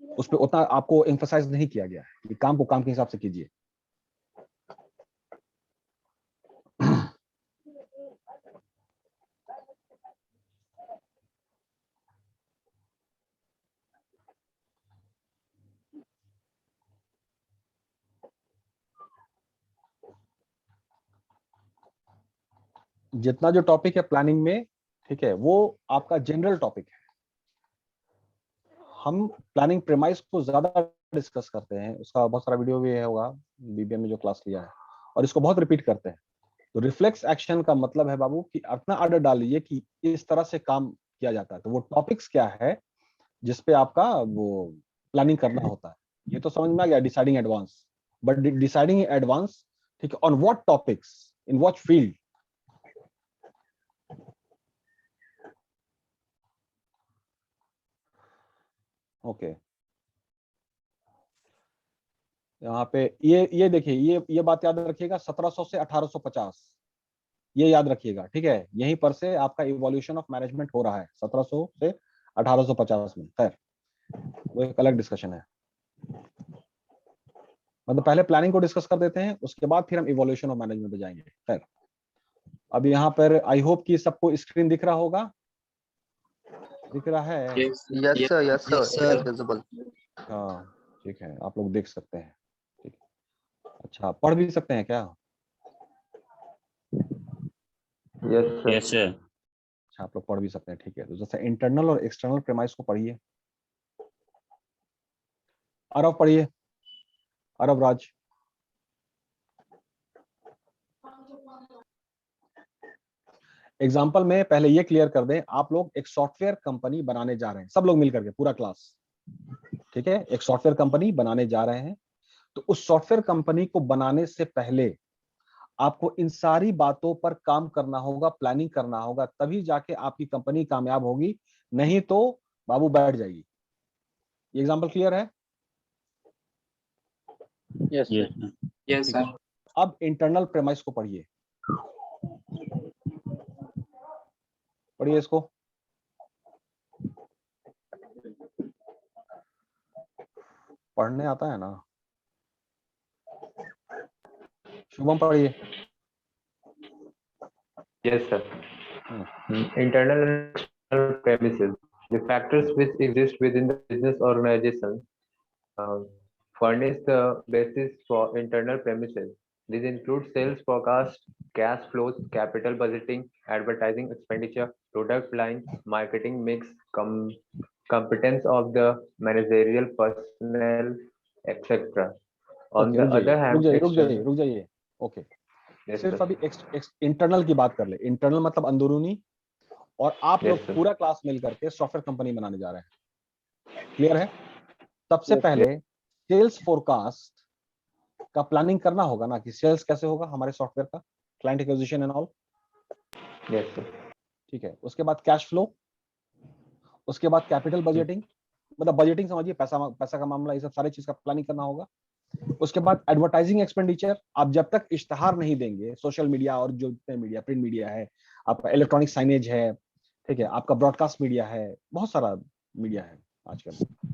उस पर उतना आपको एम्फसाइज नहीं किया गया है कि काम को काम के हिसाब से कीजिए। जितना जो टॉपिक है प्लानिंग में, ठीक है, वो आपका जनरल टॉपिक है। हम प्लानिंग प्रेमाइस को ज्यादा डिस्कस करते हैं, उसका बहुत सारा वीडियो भी है होगा बीबीएम में जो क्लास लिया है, और इसको बहुत रिपीट करते हैं। तो रिफ्लेक्स एक्शन का मतलब है बाबू कि अपना ऑर्डर डाल लीजिए कि इस तरह से काम किया जाता है। तो वो टॉपिक्स क्या है जिसपे आपका वो प्लानिंग करना होता है, ये तो समझ में आ गया, deciding advance. But deciding advance, ठीक है, on what topics, in what field. Okay, यहाँ पे ये देखिए, ये बात याद रखिएगा, 1700 से 1850, ये याद रखिएगा। ठीक है, यहीं पर से आपका इवोल्यूशन ऑफ मैनेजमेंट हो रहा है, 1700 से 1850 में। खैर वो एक अलग डिस्कशन है। मतलब पहले प्लानिंग को डिस्कस कर देते हैं, उसके बाद फिर हम इवोल्यूशन ऑफ मैनेजमेंट पे जाएंगे। खैर अब यहाँ पर आई होप कि सबको स्क्रीन दिख रहा होगा, दिख रहा है? Yes, sir. Yes, sir. It is visible. हाँ ठीक है, आप लोग देख सकते हैं। ठीक है, अच्छा पढ़ भी सकते हैं क्या? Yes, sir. Yes, sir. अच्छा आप लोग पढ़ भी सकते हैं, ठीक है। तो जैसे इंटरनल और एक्सटर्नल प्रेमाइस को पढ़िए। अरब पढ़िए, अरब राज। एग्जाम्पल में पहले ये क्लियर कर दें, आप लोग एक सॉफ्टवेयर कंपनी बनाने जा रहे हैं, सब लोग मिलकर के, पूरा क्लास। ठीक है, एक सॉफ्टवेयर कंपनी बनाने जा रहे हैं। तो उस सॉफ्टवेयर कंपनी को बनाने से पहले आपको इन सारी बातों पर काम करना होगा, प्लानिंग करना होगा, तभी जाके आपकी कंपनी कामयाब होगी, नहीं तो बाबू बैठ जाएगी। ये एग्जाम्पल क्लियर है? Yes, sir. Yes, sir. अब इंटरनल प्रेमाइस को पढ़िए, पढ़िए इसको। पढ़ने आता है ना? शुभम पढ़िए। Yes, sir. Internal and external premises, the factors which exist within the business organization, furnish the basis for internal premises. These include sales forecast, cash flows, capital budgeting, advertising expenditure, product line, marketing mix, competence of the managerial personnel, etc. On okay, the other hand, रुक जाइए। Okay, yes, सिर्फ sir. अभी internal की बात कर ले। Internal मतलब अंदरूनी, और आप लोग Yes, sir. पूरा क्लास मिल करके सॉफ्टवेयर कंपनी बनाने जा रहे हैं। क्लियर है? सबसे पहले सेल्स फोरकास्ट का प्लानिंग करना होगा ना, कि सेल्स कैसे होगा हमारे सॉफ्टवेयर का, client acquisition and all. Yes, sir. ठीक है, उसके बाद कैश फ्लो, उसके बाद कैपिटल बजटिंग, मतलब बजटिंग समझिए, पैसा पैसा का मामला, ये सब सारी चीज का प्लानिंग करना होगा। उसके बाद एडवर्टाइजिंग एक्सपेंडिचर, आप जब तक इश्तेहार नहीं देंगे, सोशल मीडिया और जो मीडिया, प्रिंट मीडिया है, आपका इलेक्ट्रॉनिक साइनेज है, ठीक है, आपका ब्रॉडकास्ट मीडिया है, बहुत सारा मीडिया है आजकल,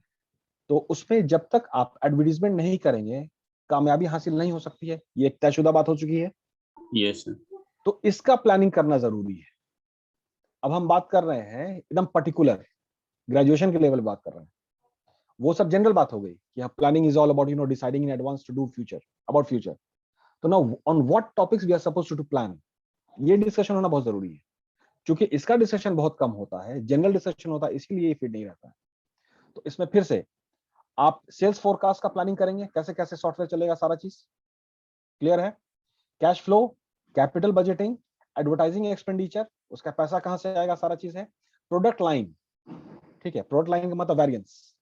तो उसमें जब तक आप एडवर्टीजमेंट नहीं करेंगे कामयाबी हासिल नहीं हो सकती है। ये एक तयशुदा बात हो चुकी है। Yes sir. तो इसका प्लानिंग करना जरूरी है। अब हम बात कर रहे हैं एकदम पर्टिकुलर, ग्रेजुएशन के लेवल बात कर रहे हैं, वो सब जनरल बात हो गई कि planning is all about deciding in advance to do future, about future. तो now on what topics we are supposed to plan, ये डिस्कशन होना बहुत जरूरी है। क्योंकि इसका डिस्कशन बहुत कम होता है, जनरल डिस्कशन होता है, इसीलिए ये फिट नहीं रहता है। तो इसमें फिर से आप सेल्स फोरकास्ट का प्लानिंग करेंगे, कैसे कैसे सॉफ्टवेयर चलेगा, सारा चीज क्लियर है। Cash flow, capital budgeting, advertising expenditure, उसका पैसा कहां से आएगा, सारा चीज है। प्रोडक्ट लाइन, ठीक है, प्रोडक्ट लाइन का मतलब वेरिएंस,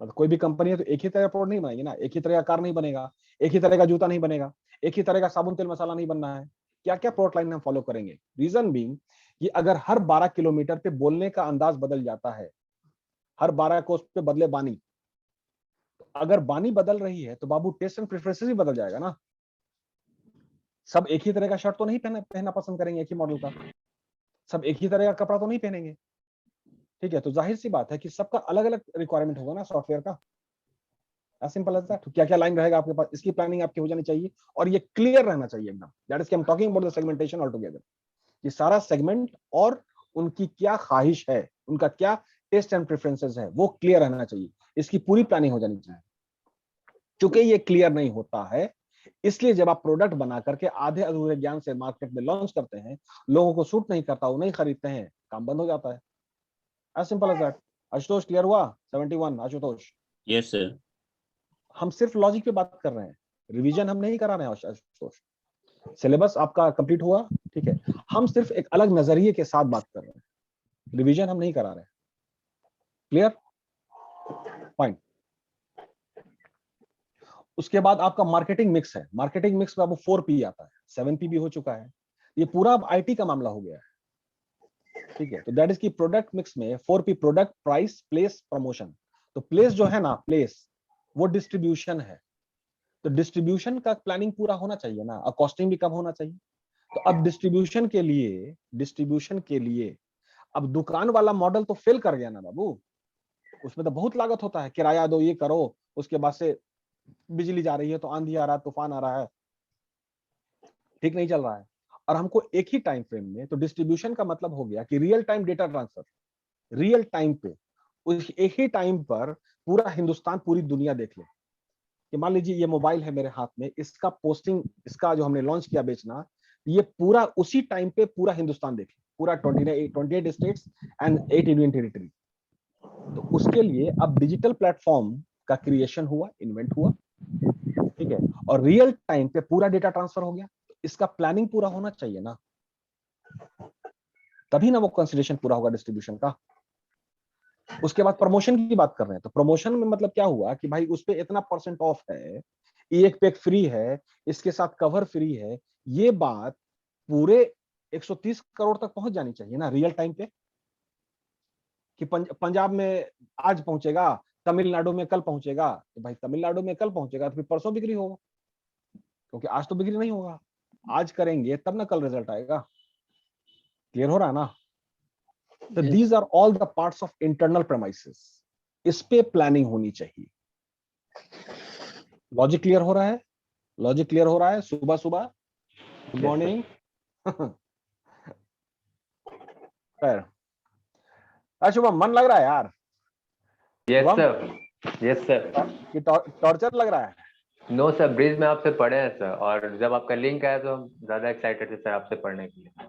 मतलब कोई भी कंपनी है तो एक ही तरह का प्रोडक्ट नहीं बनाएगी ना, एक ही तरह का कार नहीं बनेगा, एक ही तरह का जूता नहीं बनेगा, एक ही तरह का साबुन तेल मसाला नहीं बनना है। क्या क्या प्रोडक्ट लाइन हम फॉलो करेंगे। रीजन बीइंग कि अगर हर 12 किलोमीटर पे बोलने का अंदाज बदल जाता है, हर 12 कोस पे बदले बानी, तो अगर बानी बदल रही है तो बाबू टेस्ट एंड प्रेफरेंसेस भी बदल जाएगा ना। सब एक ही तरह का शर्ट तो नहीं पहनना पसंद करेंगे, एक ही मॉडल का, सब एक ही तरह का कपड़ा तो नहीं पहनेंगे, ठीक है। तो जाहिर सी बात है कि सबका अलग अलग रिक्वायरमेंट होगा ना सॉफ्टवेयर का, एज सिंपल एज दैट। क्या क्या लाइन रहेगा आपके पास, इसकी प्लानिंग आपकी हो जानी चाहिए, और ये क्लियर रहना चाहिए एकदम। That is I am talking about the segmentation all together, ये सारा सेगमेंट और उनकी क्या ख्वाहिश है, उनका क्या टेस्ट एंड प्रेफरेंसेस है, वो क्लियर रहना चाहिए। इसकी पूरी प्लानिंग हो जानी चाहिए। चूंकि ये क्लियर नहीं होता है, इसलिए जब आप प्रोडक्ट बना करके आधे अधूरे ज्ञान से मार्केट में लॉन्च करते हैं, लोगों को सूट नहीं करता, वो नहीं खरीदते हैं, काम बंद हो जाता है। As simple as that. Ashutosh clear हुआ? 71 आशुतोष। Yes sir. हम सिर्फ लॉजिक पे बात कर रहे हैं, रिवीजन हम नहीं करा रहे हैं आशुतोष। सिलेबस आपका कंप्लीट हुआ, ठीक है, हम सिर्फ एक अलग नजरिए के साथ बात कर रहे हैं, रिवीजन हम नहीं करा रहे हैं। क्लियर? फाइन। उसके बाद आपका मार्केटिंग मिक्स है। मार्केटिंग मिक्स में अब 4P आता है, 7P भी हो चुका है, ये पूरा अब आईटी का मामला हो गया है, ठीक है। तो दैट इज की प्रोडक्ट मिक्स में 4P, product, price, place, promotion. तो प्लेस जो है ना, प्लेस वो डिस्ट्रीब्यूशन है, तो डिस्ट्रीब्यूशन का प्लानिंग पूरा होना चाहिए ना, और कॉस्टिंग भी कम होना चाहिए। तो अब डिस्ट्रीब्यूशन के लिए अब दुकान वाला मॉडल तो फेल कर गया ना बाबू, उसमें तो बहुत लागत होता है, किराया दो, ये करो, उसके बाद से बिजली जा रही है तो आंधी आ रहा है, तूफान आ रहा है, ठीक नहीं चल रहा है। और हमको एक ही टाइम फ्रेम में, तो डिस्ट्रीब्यूशन का मतलब हो गया कि real time data transfer, real time पे, उस एक ही टाइम पर पूरा हिंदुस्तान, पूरी दुनिया देख ले कि मान लीजिए ये मोबाइल है मेरे हाथ में, इसका पोस्टिंग, इसका जो हमने लॉन्च किया बेचना, ये पूरा उसी टाइम पे पूरा हिंदुस्तान देख ले, पूरा 28 स्टेट्स एंड 8 यूनियन टेरिटरी। तो उसके लिए अब डिजिटल प्लेटफॉर्म का क्रिएशन हुआ, इन्वेंट हुआ, ठीक है, और रियल टाइम पे पूरा डेटा ट्रांसफर हो गया। तो इसका प्लानिंग पूरा होना चाहिए ना, तभी ना वो कंसिडरेशन पूरा होगा डिस्ट्रीब्यूशन का। उसके बाद प्रमोशन की बात कर रहे हैं, तो प्रमोशन में मतलब क्या हुआ कि भाई उस पे इतना % ऑफ है, एक पैक फ्री है, इसके साथ कवर फ्री है, ये बात पूरे 130 करोड़ तक पहुंच जानी चाहिए ना रियल टाइम पे, कि पंजाब में आज पहुंचेगा, तमिलनाडु में कल पहुंचेगा। तो भाई तमिलनाडु में कल पहुंचेगा तो फिर परसों बिक्री होगा, क्योंकि आज तो बिक्री नहीं होगा, आज करेंगे तब ना कल रिजल्ट आएगा। क्लियर हो रहा है ना? तो these are all the parts of internal premises, इस पे प्लानिंग होनी चाहिए। लॉजिक क्लियर हो रहा है? लॉजिक क्लियर हो रहा है? सुबह सुबह गुड मॉर्निंग। शुभम, मन लग रहा है यार? Yes sir, yes sir. कि टॉर्चर लग रहा है? नो सर, ब्रिज में आपसे पढ़े हैं सर, और जब आपका लिंक आया तो हम ज्यादा एक्साइटेड थे सर आपसे पढ़ने के लिए।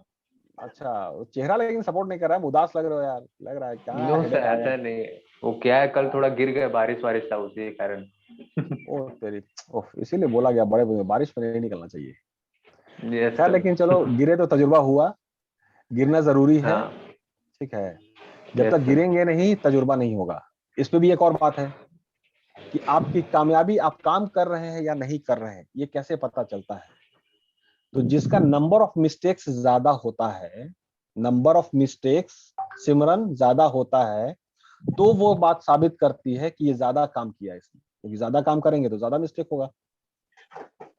अच्छा, वो चेहरा लेकिन सपोर्ट नहीं कर रहा है, उदास लग रहे हो यार, लग रहा है क्या? नो सर, ऐसा नहीं, वो क्या है, कल थोड़ा गिर गए, बारिश वारिश था उसी कारण। ओ तेरी, ओह, इसीलिए बोला गया बड़े बारिश में नहीं निकलना चाहिए। यस खैर, सर। लेकिन चलो, गिरे तो तजुर्बा हुआ, गिरना जरूरी है, हाँ, ठीक है। जब यस तक सर। गिरेंगे नहीं, तजुर्बा नहीं होगा। इस पे भी एक और बात है कि आपकी कामयाबी, आप काम कर रहे हैं या नहीं कर रहे हैं, ये कैसे पता चलता है? तो जिसका नंबर ऑफ मिस्टेक्स ज्यादा होता है, नंबर ऑफ मिस्टेक्स सिमरन ज्यादा होता है, तो वो बात साबित करती है कि ये ज्यादा काम किया है इसने, क्योंकि ज्यादा काम करेंगे तो ज्यादा मिस्टेक होगा।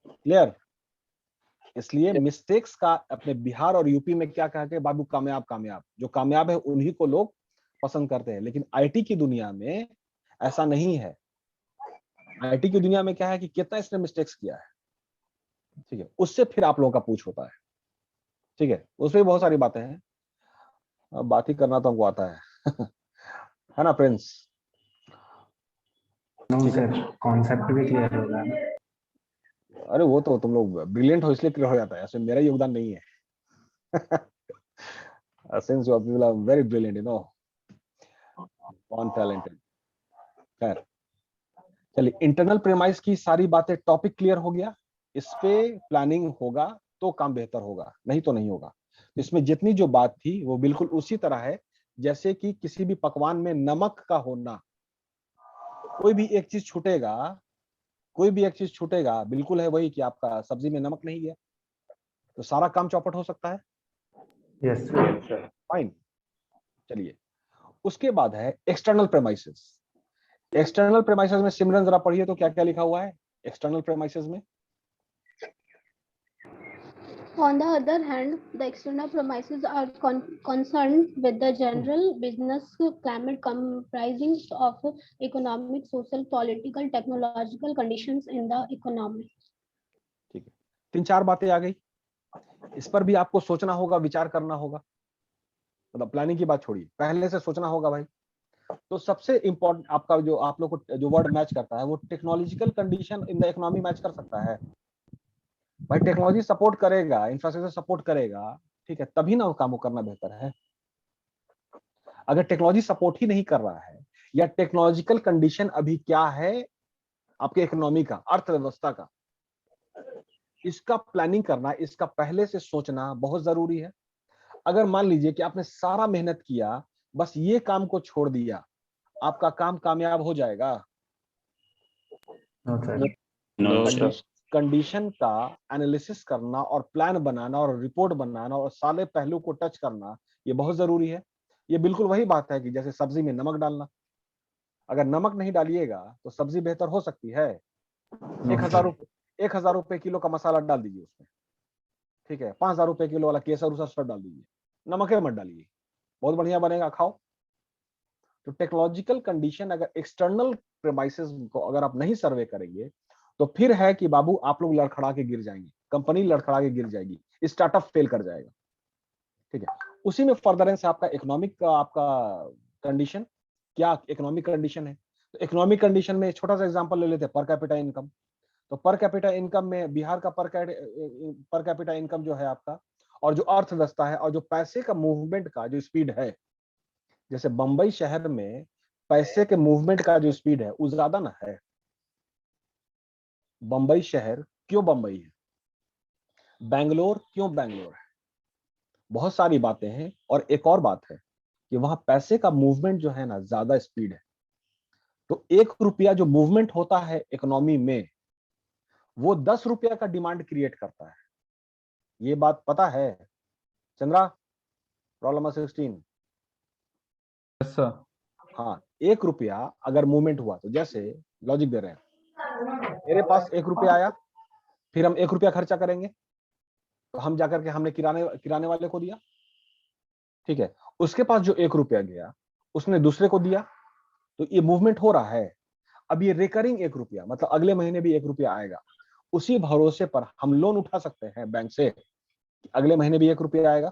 क्लियर? इसलिए मिस्टेक्स का अपने बिहार और यूपी में क्या कहा कि बाबू कामयाब कामयाब, जो कामयाब है उन्हीं को लोग पसंद करते हैं। लेकिन आईटी की दुनिया में ऐसा नहीं है। आईटी की दुनिया में क्या है कि कितना इसने मिस्टेक्स किया है, ठीक है, उससे फिर आप लोगों का पूछ होता है, ठीक है, उसमें बहुत सारी बातें हैं। अब बात ही करना तो हमको आता है है ना प्रिंस? नो ठीक है। सर, कॉन्सेप्ट भी क्लियर हो रहा है। अरे वो तो तुम लोग ब्रिलियंट हो इसलिए क्लियर हो जाता है, ऐसे मेरा योगदान नहीं है since you people are very brilliant, you know, born talented। खैर चलिए, इंटरनल प्रेमाइस की सारी बातें, टॉपिक क्लियर हो गया। इस पे प्लानिंग होगा तो काम बेहतर होगा, नहीं तो नहीं होगा। इसमें जितनी जो बात थी वो बिल्कुल उसी तरह है जैसे कि किसी भी पकवान में नमक का होना। कोई भी एक चीज छूटेगा, कोई भी एक चीज छूटेगा, बिल्कुल है वही कि आपका सब्जी में नमक नहीं गया, तो सारा काम चौपट हो सकता है। Yes sir. फाइन। चलिए, उसके बाद है एक्सटर्नल प्रेमाइसेस। एक्सटर्नल प्रेमाइसेस में सिमरन जरा पढ़िए तो क्या क्या लिखा हुआ है एक्सटर्नल प्रेमाइसेस में। On the other hand, the external premises are concerned with the general business climate comprising of economic, social, political, technological conditions in the economy. ठीक है, 3-4 बातें आ गई। इस पर भी आपको सोचना होगा, विचार करना होगा। मतलब प्लानिंग की बात छोड़िए, पहले से सोचना होगा भाई। तो सबसे इंपॉर्टेंट आपका जो आप लोग को जो वर्ड मैच करता है वो technological condition in the economy match कर सकता है। भाई टेक्नोलॉजी सपोर्ट करेगा, इंफ्रास्ट्रक्चर सपोर्ट करेगा, ठीक है, तभी ना काम करना बेहतर है। अगर टेक्नोलॉजी सपोर्ट ही नहीं कर रहा है, या टेक्नोलॉजिकल कंडीशन अभी क्या है आपके इकोनॉमी का, अर्थव्यवस्था का, इसका प्लानिंग करना, इसका पहले से सोचना बहुत जरूरी है। अगर मान लीजिए कि आपने सारा मेहनत किया, बस ये काम को छोड़ दिया, आपका काम कामयाब हो जाएगा? No sir. कंडीशन का एनालिसिस करना और प्लान बनाना और रिपोर्ट बनाना और सारे पहलू को टच करना, ये बहुत जरूरी है। ये बिल्कुल वही बात है कि जैसे सब्जी में नमक डालना। अगर नमक नहीं डालिएगा तो सब्जी बेहतर हो सकती है? 1,000 रुपए किलो का मसाला डाल दीजिए उसमें, ठीक है, 5,000 रुपए किलो वाला केसर उसर सब डाल दीजिए, नमक मत डालिए, बहुत बढ़िया बनेगा, खाओ। तो टेक्नोलॉजिकल कंडीशन अगर एक्सटर्नल प्रेमाइसेस को अगर आप नहीं सर्वे करेंगे तो फिर है कि बाबू आप लोग लड़खड़ा के गिर जाएंगे, कंपनी लड़खड़ा के गिर जाएगी, स्टार्टअप फेल कर जाएगा, ठीक है। उसी में फर्दरेंस आपका इकोनॉमिक का आपका कंडीशन, क्या इकोनॉमिक कंडीशन है। तो इकोनॉमिक कंडीशन में छोटा सा एग्जांपल ले लेते हैं, पर कैपिटा इनकम। तो पर कैपिटा इनकम में बिहार का पर कैपिटा इनकम जो है आपका, और जो अर्थव्यवस्था है और जो पैसे का मूवमेंट का जो स्पीड है, जैसे बंबई शहर में पैसे के मूवमेंट का जो स्पीड है वो ज्यादा ना है। बंबई शहर क्यों बंबई है, बेंगलोर क्यों बेंगलोर है, बहुत सारी बातें हैं। और एक और बात है कि वहां पैसे का मूवमेंट जो है ना ज्यादा स्पीड है। तो 1 रुपया जो मूवमेंट होता है इकोनॉमी में, वो 10 रुपया का डिमांड क्रिएट करता है। ये बात पता है Chandra? Problem number 16। Yes sir. हाँ, 1 रुपया अगर मूवमेंट हुआ, तो जैसे लॉजिक दे रहे हैं, मेरे पास 1 रुपया आया, फिर हम 1 रुपया खर्चा करेंगे, तो हम जाकर के हमने किराने वाले को दिया, ठीक है। उसके पास जो 1 रुपया गया उसने दूसरे को दिया, तो ये मूवमेंट हो रहा है। अब ये रिकरिंग 1 रुपया, मतलब अगले महीने भी 1 रुपया आएगा। उसी भरोसे पर हम लोन उठा सकते हैं बैंक से कि अगले महीने भी 1 रुपया आएगा।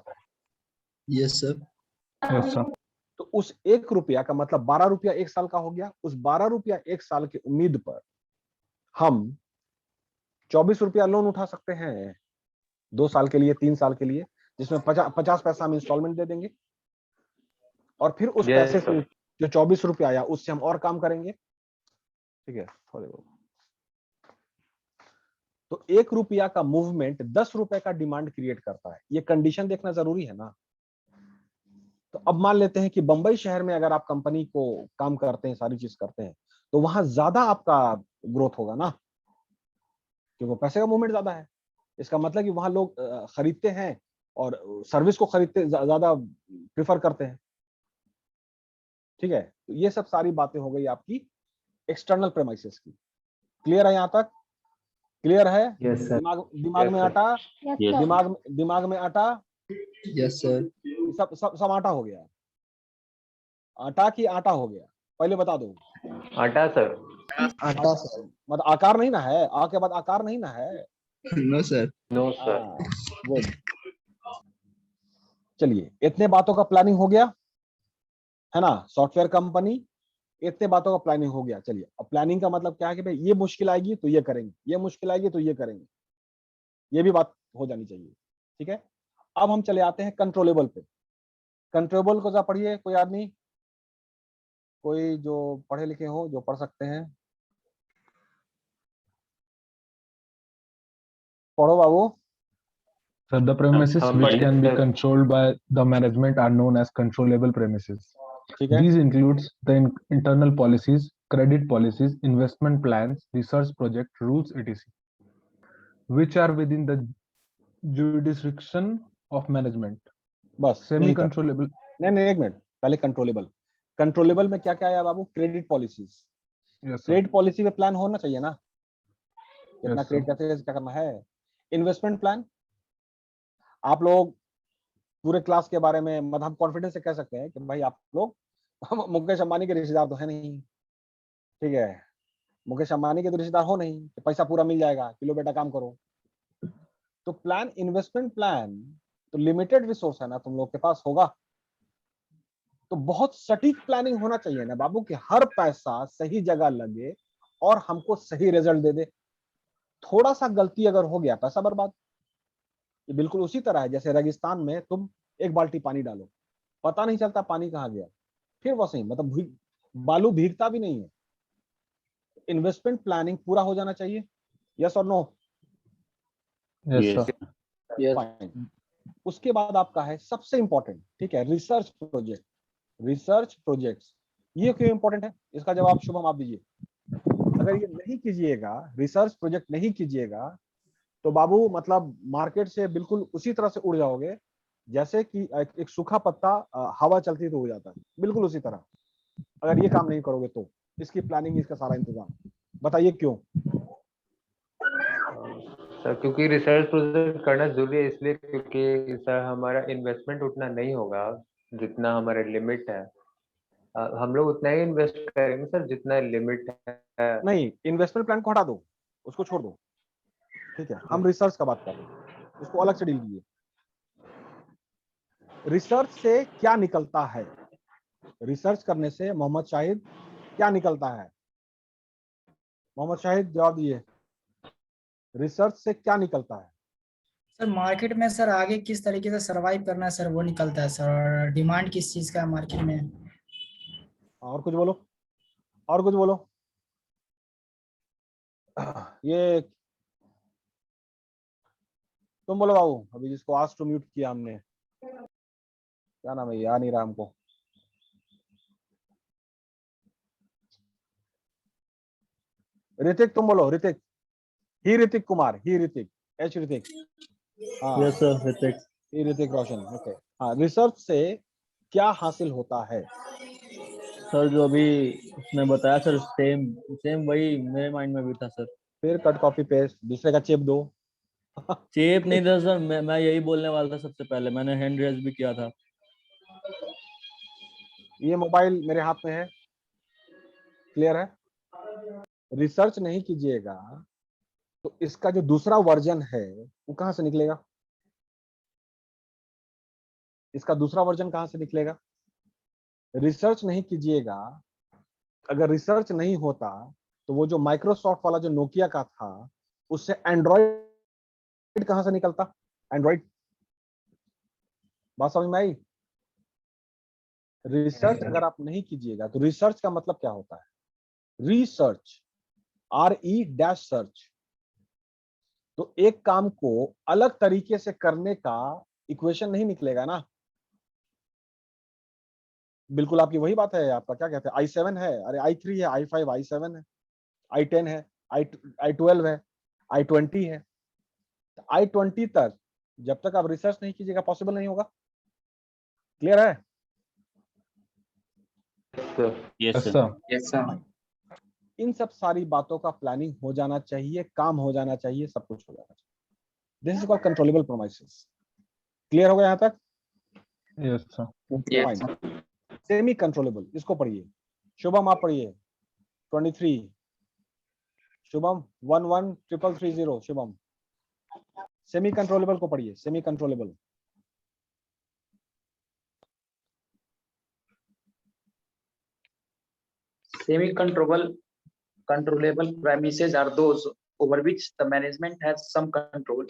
Yes sir. Yes sir. तो उस 1 रुपया का मतलब 12 रुपया 1 साल का हो गया। उस 12 रुपया 1 साल की उम्मीद पर हम 24 रुपया लोन उठा सकते हैं 2 साल के लिए, 3 साल के लिए, जिसमें 50 पैसा हम इंस्टॉलमेंट दे देंगे, और फिर उस पैसे से जो 24 रुपया आया उससे हम और काम करेंगे, ठीक है। तो 1 रुपया का मूवमेंट 10 रुपए का डिमांड क्रिएट करता है। ये कंडीशन देखना जरूरी है ना। तो अब मान लेते हैं कि बंबई शहर में अगर आप कंपनी को काम करते हैं, सारी चीज करते हैं, तो वहां ज्यादा आपका ग्रोथ होगा ना, क्योंकि पैसे का मूवमेंट ज्यादा है। इसका मतलब कि वहां लोग खरीदते हैं और सर्विस को खरीदते ज्यादा प्रिफर करते हैं। ठीक है, तो ये सब सारी बातें हो गई आपकी एक्सटर्नल प्रेमाइसेस की। क्लियर है यहाँ तक? क्लियर है? Yes, sir. दिमाग में आटा, Yes, sir. दिमाग में आटा, Yes, sir. सब आटा हो गया। आटा की आटा हो गया, पहले बता दो। आटा सर। आटा sir. मतलब आकार नहीं ना है, आ के बाद आकार नहीं ना है। No, sir. No sir. Good. चलिए, इतने बातों का प्लानिंग हो गया है ना, सॉफ्टवेयर कंपनी, इतने बातों का प्लानिंग हो गया। चलिए, अब प्लानिंग का मतलब क्या है कि भाई ये मुश्किल आएगी तो ये करेंगे, ये मुश्किल आएगी तो ये करेंगे, ये भी बात हो जानी चाहिए। ठीक है, अब हम चले आते हैं कंट्रोलेबल पे। कंट्रोलेबल को जरा पढ़िए कोई आदमी, कोई जो पढ़े लिखे हो, जो पढ़ सकते हैं, पढ़ो बाबू। So the premises हम which can be पढ़िए। controlled by the management are known as controllable premises. ठीक है, These includes the internal policies, credit policies, investment plans, research project rules, etc., which are within the jurisdiction of management. बस Semi यही तक। controllable. नहीं, एक minute, पहले controllable. Controllable में क्या क्या आया बाबू? Credit policies. Yes, sir. Credit policy में प्लान होना चाहिए ना, कितना Yes, क्रेडिट sir. कैसे क्या करना है। इन्वेस्टमेंट प्लान, आप लोग पूरे क्लास के बारे में मतलब हम कॉन्फिडेंस से कह सकते हैं कि भाई आप लोग मुकेश अंबानी के रिश्तेदार तो है नहीं, ठीक है, मुकेश अंबानी के तो रिश्तेदार हो नहीं कि पैसा पूरा मिल जाएगा, किलो बेटा काम करो। तो प्लान, इन्वेस्टमेंट प्लान, तो लिमिटेड रिसोर्स है ना तुम लोग के पास होगा, तो बहुत सटीक प्लानिंग होना चाहिए ना बाबू कि हर पैसा सही जगह लगे और हमको सही रिजल्ट दे दे। थोड़ा सा गलती अगर हो गया पैसा बर्बाद। ये बिल्कुल उसी तरह है जैसे रेगिस्तान में तुम एक बाल्टी पानी डालो, पता नहीं चलता पानी कहाँ गया, फिर वैसे ही मतलब बालू भीगता भी नहीं है। इन्वेस्टमेंट प्लानिंग पूरा हो जाना चाहिए, यस और नो? Yes, sir. फाइन। उसके बाद आपका है सबसे इंपॉर्टेंट, ठीक है, रिसर्च प्रोजेक्ट। रिसर्च प्रोजेक्ट्स ये क्यों इंपॉर्टेंट है, इसका जवाब शुभम आप दीजिए। अगर ये नहीं कीजिएगा, रिसर्च प्रोजेक्ट नहीं कीजिएगा, तो बाबू मतलब मार्केट से बिल्कुल उसी तरह से उड़ जाओगे जैसे कि एक सूखा पत्ता हवा चलती तो हो जाता है, बिल्कुल उसी तरह। अगर ये काम नहीं करोगे तो इसकी प्लानिंग, इसका सारा इंतजाम, बताइए क्यों? सर क्योंकि रिसर्च प्रोजेक्ट करना जरूरी है, इसलिए क्योंकि सर हमारा इन्वेस्टमेंट उतना नहीं होगा जितना हमारा लिमिट है। हम लोग उतना ही इन्वेस्ट करेंगे सर जितना लिमिट है। नहीं, इन्वेस्टमेंट प्लान को हटा दो, उसको छोड़ दो, ठीक है, हम रिसर्च का बात कर रहे हैं, उसको अलग से डील कीजिए। रिसर्च से क्या निकलता है? रिसर्च करने से मोहम्मद शाहिद क्या निकलता है? मोहम्मद शाहिद जवाब दिए, रिसर्च से क्या निकलता है? सर मार्केट में सर आगे किस तरीके से सरवाइव करना है सर वो निकलता है सर, और डिमांड किस चीज का है मार्केट में। और कुछ बोलो, और कुछ बोलो। ये तुम बोलो बाबू, अभी जिसको आज टू म्यूट किया हमने, क्या नाम है, याद नहीं रहा हमको। ऋतिक तुम बोलो, ऋतिक, ही ऋतिक कुमार, ही ऋतिक, एच ऋतिक, हाँ Yes, sir. Hrithik. ही ऋतिक रोशन, ओके। हाँ, रिसर्च से क्या हासिल होता है? सर जो अभी उसने बताया सर, सेम सेम वही मेरे माइंड में भी था सर। फिर कट कॉपी पेस्ट, दूसरे का चेप दो। चेप नहीं था सर, मैं यही बोलने वाला था सबसे पहले, मैंने हैंड रेज भी किया था। ये मोबाइल मेरे हाथ में है, क्लियर है? रिसर्च नहीं कीजिएगा तो इसका जो दूसरा वर्जन है वो कहां से निकलेगा? इसका दूसरा वर्जन कहां से निकलेगा? रिसर्च नहीं कीजिएगा, अगर रिसर्च नहीं होता तो वो जो माइक्रोसॉफ्ट वाला जो नोकिया का था उससे एंड्रॉइड कहां से निकलता? एंड्रॉइड, बात समझ में आई? रिसर्च अगर आप नहीं कीजिएगा तो रिसर्च का मतलब क्या होता है? रिसर्च, RE- सर्च, तो एक काम को अलग तरीके से करने का इक्वेशन नहीं निकलेगा ना। बिल्कुल आपकी वही बात है, आपका क्या कहते हैं, i7 है, अरे i3 है, i5, i7 है, i10 है, i12 है, i20 है, i20 तक जब तक आप रिसर्च नहीं कीजिएगा पॉसिबल नहीं होगा। क्लियर है? sir. Yes Yes, sir. sir. Yes, sir. इन सब सारी बातों का प्लानिंग हो जाना चाहिए, काम हो जाना चाहिए, सब कुछ हो जाना चाहिए। This is called controllable promises. Clear हो गया यहाँ तक? Yes, sir. Yes, sir. Semi controllable, इसको पढ़िए। शुभम आप पढ़िए 23। शुभम 11330। शुभम सेमी कंट्रोलेबल को पढ़िए, semi controllable. Controllable premises are those over which the management has some control.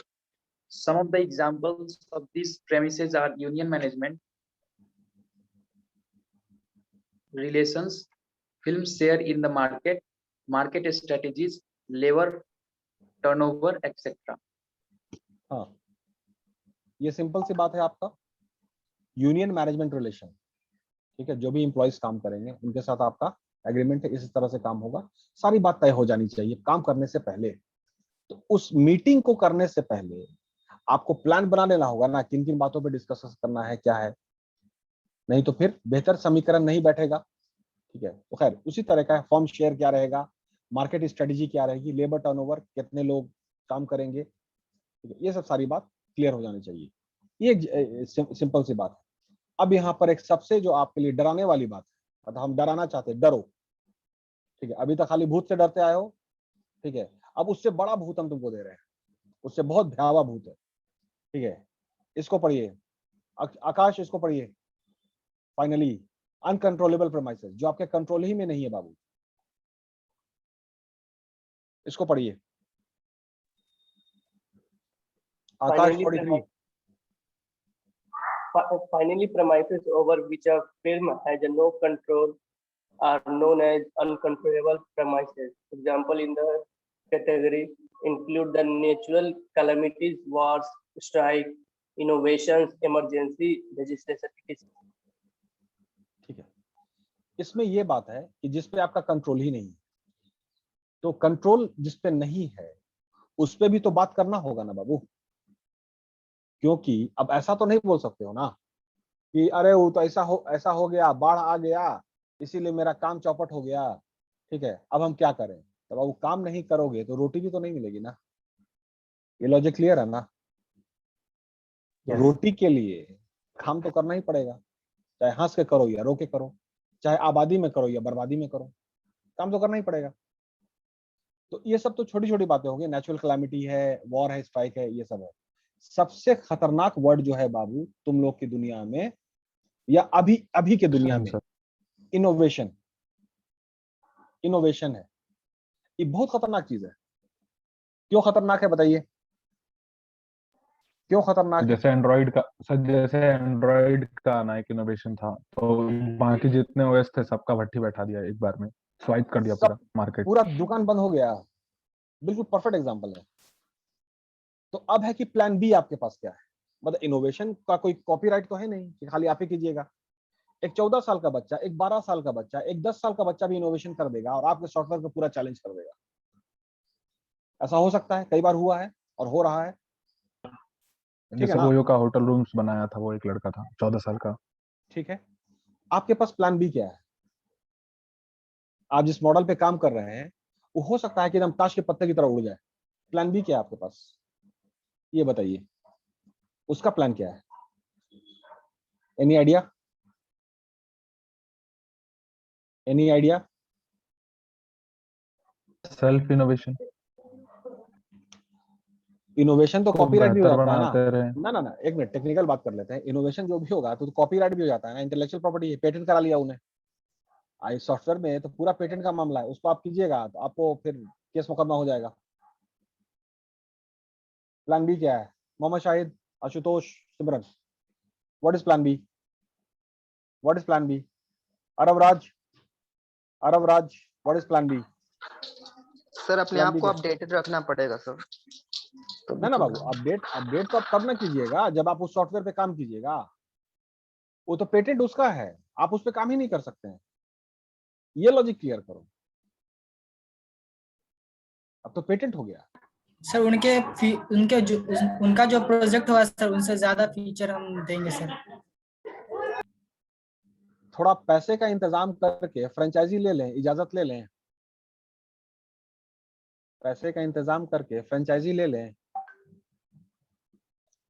Some of the examples of these premises are union management, relations, film share in the market, market strategies, labor turnover, etc. हाँ, ये simple सी बात है आपका। Union management relation, ठीक है, जो भी employees काम करेंगे उनके साथ आपका एग्रीमेंट है, इस तरह से काम होगा। सारी बात तय हो जानी चाहिए काम करने से पहले। तो उस मीटिंग को करने से पहले आपको प्लान बना लेना होगा ना, किन किन बातों पे डिस्कस करना है, क्या है, नहीं तो फिर बेहतर समीकरण नहीं बैठेगा। ठीक है, तो खैर उसी तरह का फर्म शेयर क्या रहेगा, मार्केट स्ट्रेटेजी क्या रहेगी, लेबर टर्नओवर, कितने लोग काम करेंगे, ठीक है, ये सब सारी बात क्लियर हो जानी चाहिए। ये सिंपल सी बात है। अब यहाँ पर एक सबसे जो आपके लिए डराने वाली बात है, मतलब हम डराना चाहते हैं, डरो। ठीक है, अभी तक खाली भूत से डरते आए हो, ठीक है, अब उससे बड़ा भूत हम तुमको दे रहे हैं, उससे बहुत भयावह भूत है। ठीक है, इसको पढ़िए आकाश, इसको पढ़िए। फाइनली अनकंट्रोलेबल प्रेमाइसेस, जो आपके कंट्रोल ही में नहीं है बाबू, इसको पढ़िए आकाश। 43। Finally, premises over which a firm has no control are known as uncontrollable premises. Example in the category include the natural calamities, wars, strike, innovations, emergency, legislation. ठीक है, इसमें ये बात है कि जिस पे आपका कंट्रोल ही नहीं है, तो कंट्रोल जिस पे नहीं है उस पे भी तो बात करना होगा ना बाबू। क्योंकि अब ऐसा तो नहीं बोल सकते हो ना कि अरे वो तो ऐसा हो गया, बाढ़ आ गया, इसीलिए मेरा काम चौपट हो गया। ठीक है, अब हम क्या करें? तो बाबू काम नहीं करोगे तो रोटी भी तो नहीं मिलेगी ना। ये लॉजिक क्लियर है ना? Yes. रोटी के लिए काम तो करना ही पड़ेगा, चाहे हंस के करो या रो के करो, चाहे आबादी में करो या बर्बादी में करो, काम तो करना ही पड़ेगा। तो ये सब तो छोटी छोटी बातें होंगी। नेचुरल कैलामिटी है, वॉर है, स्ट्राइक है, ये सब है। सबसे खतरनाक वर्ड जो है बाबू तुम लोग की दुनिया में या अभी के दुनिया में, इनोवेशन। इनोवेशन है, ये बहुत खतरनाक चीज है। क्यों खतरनाक है बताइए, क्यों खतरनाक है? जैसे एंड्रॉइड का सर, जैसे एंड्रॉइड का ना एक इनोवेशन था, तो बाकी जितने ओएस थे सबका भट्टी बैठा दिया एक बार में, स्वाइप कर दिया पूरा मार्केट, पूरा दुकान बंद हो गया। बिल्कुल परफेक्ट एग्जांपल है। तो अब है कि प्लान बी आपके पास क्या है? मतलब इनोवेशन का कोई कॉपीराइट तो है नहीं कि खाली आप ही कीजिएगा। एक 14 साल का बच्चा, एक 12 साल का बच्चा, एक 10 साल का बच्चा भी इनोवेशन कर देगा और आपके सॉफ्टवेयर को पूरा चैलेंज कर देगा। ऐसा हो सकता है, कई बार हुआ है और हो रहा है। जैसे वो का होटल रूम्स बनाया था, वो एक लड़का था 14 साल का। ठीक है, आपके पास प्लान बी क्या है? आप जिस मॉडल पे काम कर रहे हैं वो हो सकता है कि एकदम ताश के पत्ते की तरह उड़ जाए। प्लान बी क्या है आपके पास, ये बताइए, उसका प्लान क्या है? Any idea? Any idea? Self innovation. Innovation तो कॉपीराइट भी हो जाता है ना। ना, एक मिनट, टेक्निकल बात कर लेते हैं। इनोवेशन जो भी होगा तो कॉपीराइट भी हो जाता है ना। इंटेलेक्चुअल प्रॉपर्टी है, पेटेंट करा लिया उन्हें। आई सॉफ्टवेयर में तो पूरा पेटेंट का मामला है, उसको आप कीजिएगा तो आपको फिर केस मुकदमा हो जाएगा। प्लान बी क्या है? Mohammad Shahid, Ashutosh, Simran, what is plan B? What is plan B? Arab Raj, what is plan B? Sir अपने आप को अपडेटेड रखना पड़ेगा सर। ना बाबू, अपडेट तो आप तब ना कीजिएगा जब आप उस सॉफ्टवेयर पे काम कीजिएगा। वो तो पेटेंट उसका है, आप उस पे काम ही नहीं कर सकते हैं। ये लॉजिक क्लियर करो। अब तो पेटेंट हो गया सर। उनका जो प्रोजेक्ट हुआ सर, उनसे ज्यादा फीचर हम देंगे सर। थोड़ा पैसे का इंतजाम करके फ्रेंचाइजी ले लें, इजाजत ले लें, पैसे का इंतजाम करके फ्रेंचाइजी ले लें,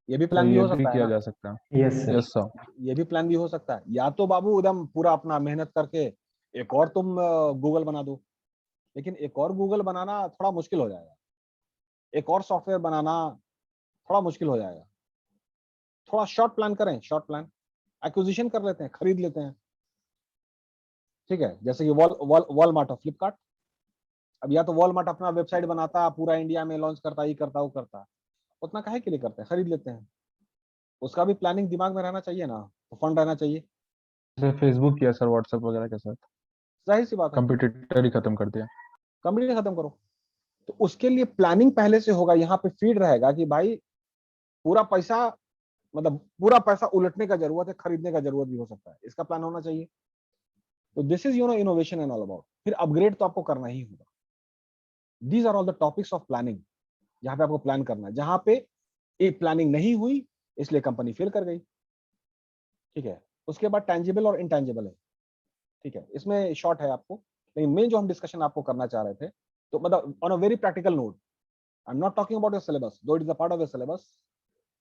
ये भी प्लान भी ये हो भी सकता है किया ना। जा सकता है। Yes sir. Yes sir. ये भी प्लान भी हो सकता है। या तो बाबू एकदम पूरा अपना मेहनत करके एक और तुम गूगल बना दो, लेकिन एक और गूगल बनाना थोड़ा मुश्किल हो जाएगा, एक और सॉफ्टवेयर बनाना थोड़ा मुश्किल हो जाएगा। थोड़ा शॉर्ट प्लान करें, शॉर्ट प्लान एक्विजिशन कर लेते हैं, खरीद लेते हैं, ठीक है। जैसे कि वॉलमार्ट और फ्लिपकार्ट। अब या तो वॉलमार्ट अपना वेबसाइट बनाता, पूरा इंडिया में लॉन्च करता, ये करता वो करता, उतना काहे के लिए करते हैं, खरीद लेते हैं। उसका भी प्लानिंग दिमाग में रहना चाहिए ना, तो फंड रहना चाहिए। जैसे फेसबुक किया सर व्हाट्सएप वगैरह के साथ, जाहिर सी बात है, कंप्यूटर ही खत्म कर दिया। कंपनी खत्म करो। तो उसके लिए प्लानिंग पहले से होगा, यहाँ पे फीड रहेगा कि भाई पूरा पैसा, मतलब पूरा पैसा उलटने का जरूरत है, खरीदने का जरूरत भी हो सकता है, इसका प्लान होना चाहिए। तो this is innovation and all about. फिर अपग्रेड तो आपको करना ही होगा। These are all the topics of planning, जहाँ पे आपको प्लान करना है। जहाँ पे एक प्लानिंग नहीं हुई इसलिए कंपनी फेल कर गई, ठीक है। उसके बाद टैंजिबल और इनटैंजिबल है, ठीक है। इसमें शॉर्ट है आपको, लेकिन मेन जो हम डिस्कशन आपको करना चाह रहे थे, तो मतलब on a very practical note, I am not talking about your syllabus, though it is a part of your syllabus,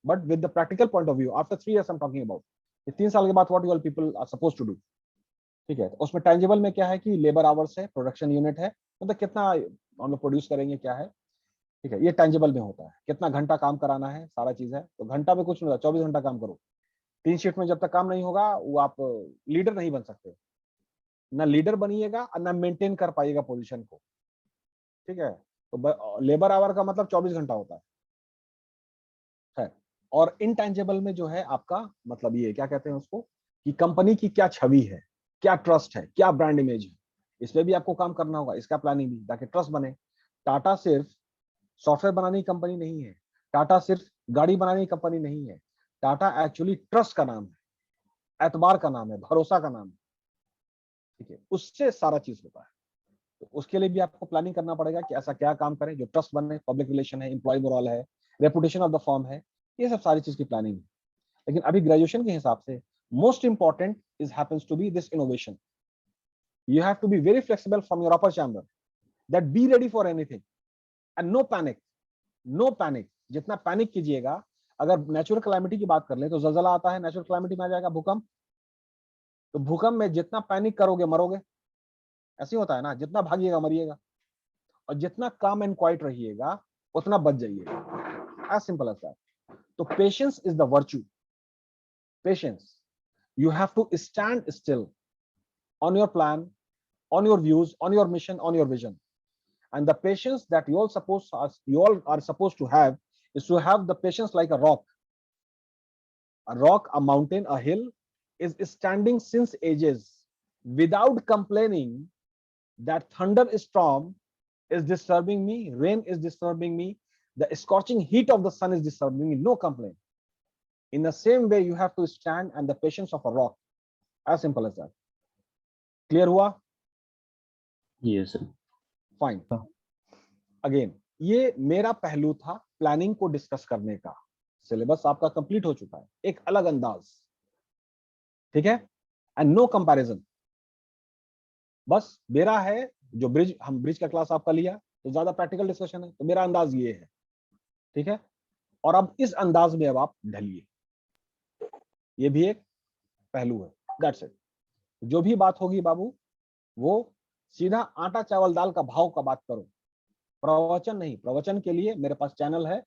but with the practical point of view after 3 years I am talking about. ये 3 साल के बाद what you all people are supposed to do, ठीक है। तो उसमें tangible में क्या है कि लेबर आवर्स है, प्रोडक्शन यूनिट है, मतलब कितना हम लोग प्रोड्यूस करेंगे, क्या है, ठीक है। ये टैंजिबल में होता है, कितना घंटा काम कराना है, सारा चीज है। तो घंटा में कुछ नहीं होता, 24 घंटा काम करो। 3 शिफ्ट में जब तक काम नहीं होगा, वो आप लीडर नहीं बन सकते, ना लीडर बनिएगा और ना मेंटेन कर पाइएगा पोजीशन को, ठीक है। तो लेबर आवर का मतलब 24 घंटा होता है। और इनटैंजिबल में जो है आपका मतलब ये क्या कहते हैं उसको, कि कंपनी की क्या छवि है, क्या ट्रस्ट है, क्या ब्रांड इमेज है, इस पे भी आपको काम करना होगा, इसका प्लानिंग भी, ताकि ट्रस्ट बने। टाटा सिर्फ सॉफ्टवेयर बनाने की कंपनी नहीं है, टाटा सिर्फ गाड़ी बनाने की कंपनी नहीं है, टाटा एक्चुअली ट्रस्ट का नाम है, एतबार का नाम है, भरोसा का नाम है, ठीक है। उससे सारा चीज होता है। तो उसके लिए भी आपको प्लानिंग करना पड़ेगा कि ऐसा क्या काम करें जो ट्रस्ट बने, पब्लिक रिलेशन है, एम्प्लॉय मोरल है, रेपुटेशन ऑफ द फर्म है, ये सब सारी चीज की प्लानिंग है। लेकिन अभी ग्रेजुएशन के हिसाब से most important is happens to be this innovation. You have to be very flexible from your upper chamber, that be ready for anything and no panic, no panic. जितना पैनिक कीजिएगा, अगर natural क्लाइमिटी की बात कर ले तो जलजला आता है, नेचुरल क्लाइमिटी में आ जाएगा भूकंप। तो भूकंप में जितना पैनिक करोगे मरोगे, ऐसे होता है ना, जितना भागिएगा मरिएगा, और जितना काम एंड क्वाइट रहिएगा उतना बच जाइएगा, एज सिंपल एज दैट। तो patience is the virtue, patience. You have to stand still on your plan, on your views, on your mission, on your vision. And the patience that you all are supposed to have is to have the patience like a rock. A rock, a mountain, a hill is standing since ages without complaining that thunderstorm is disturbing me, rain is disturbing me, the scorching heat of the sun is disturbing me, no complaint. In the same way, you have to stand and the patience of a rock, as simple as that. Clear हुआ? Yes sir. Fine. Again, ये मेरा पहलू था planning को discuss करने का। Syllabus आपका complete हो चुका है, एक अलग अंदाज, ठीक है, एंड नो कंपैरिजन। बस मेरा है जो हम ब्रिज का क्लास आपका लिया तो ज्यादा प्रैक्टिकल डिस्कशन है, तो मेरा अंदाज ये है, ठीक है। और अब इस अंदाज में अब आप ढलिए, ये भी एक पहलू है, दैट्स इट। जो भी बात होगी बाबू, वो सीधा आटा चावल दाल का भाव का बात करो, प्रवचन नहीं। प्रवचन के लिए मेरे पास चैनल है,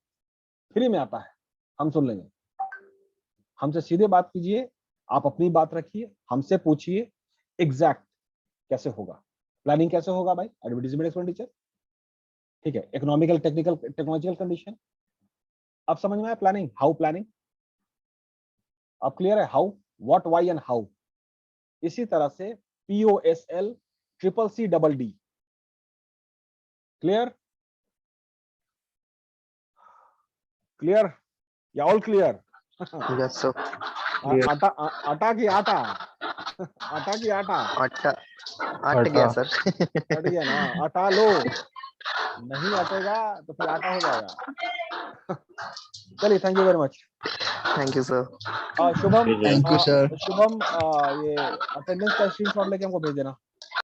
फ्री में आता है, हम सुन लेंगे। हमसे सीधे बात कीजिए, आप अपनी बात रखिए, हमसे पूछिए एग्जैक्ट कैसे होगा, प्लानिंग कैसे होगा भाई, एडवर्टाइजमेंट एक्सपेंडिचर, ठीक है, इकोनॉमिकल टेक्निकल टेक्नोलॉजिकल कंडीशन। अब समझ में आया प्लानिंग, हाउ प्लानिंग, अब क्लियर है, how, what, why and how. इसी तरह से POSL CCC क्लियर, क्लियर या ऑल क्लियर? Yes sir. आटा आटा की आटा आटा की आटा आटा अट गया सर। अट गया ना, आटा लो, नहीं अटेगा तो फिर आटा हो जाएगा। चलिए, thank you very much. Thank you sir. Shubham, Thank you, sir. Shubham, ये अटेंडेंस का स्क्रीनशॉट लेके हमको भेज देना।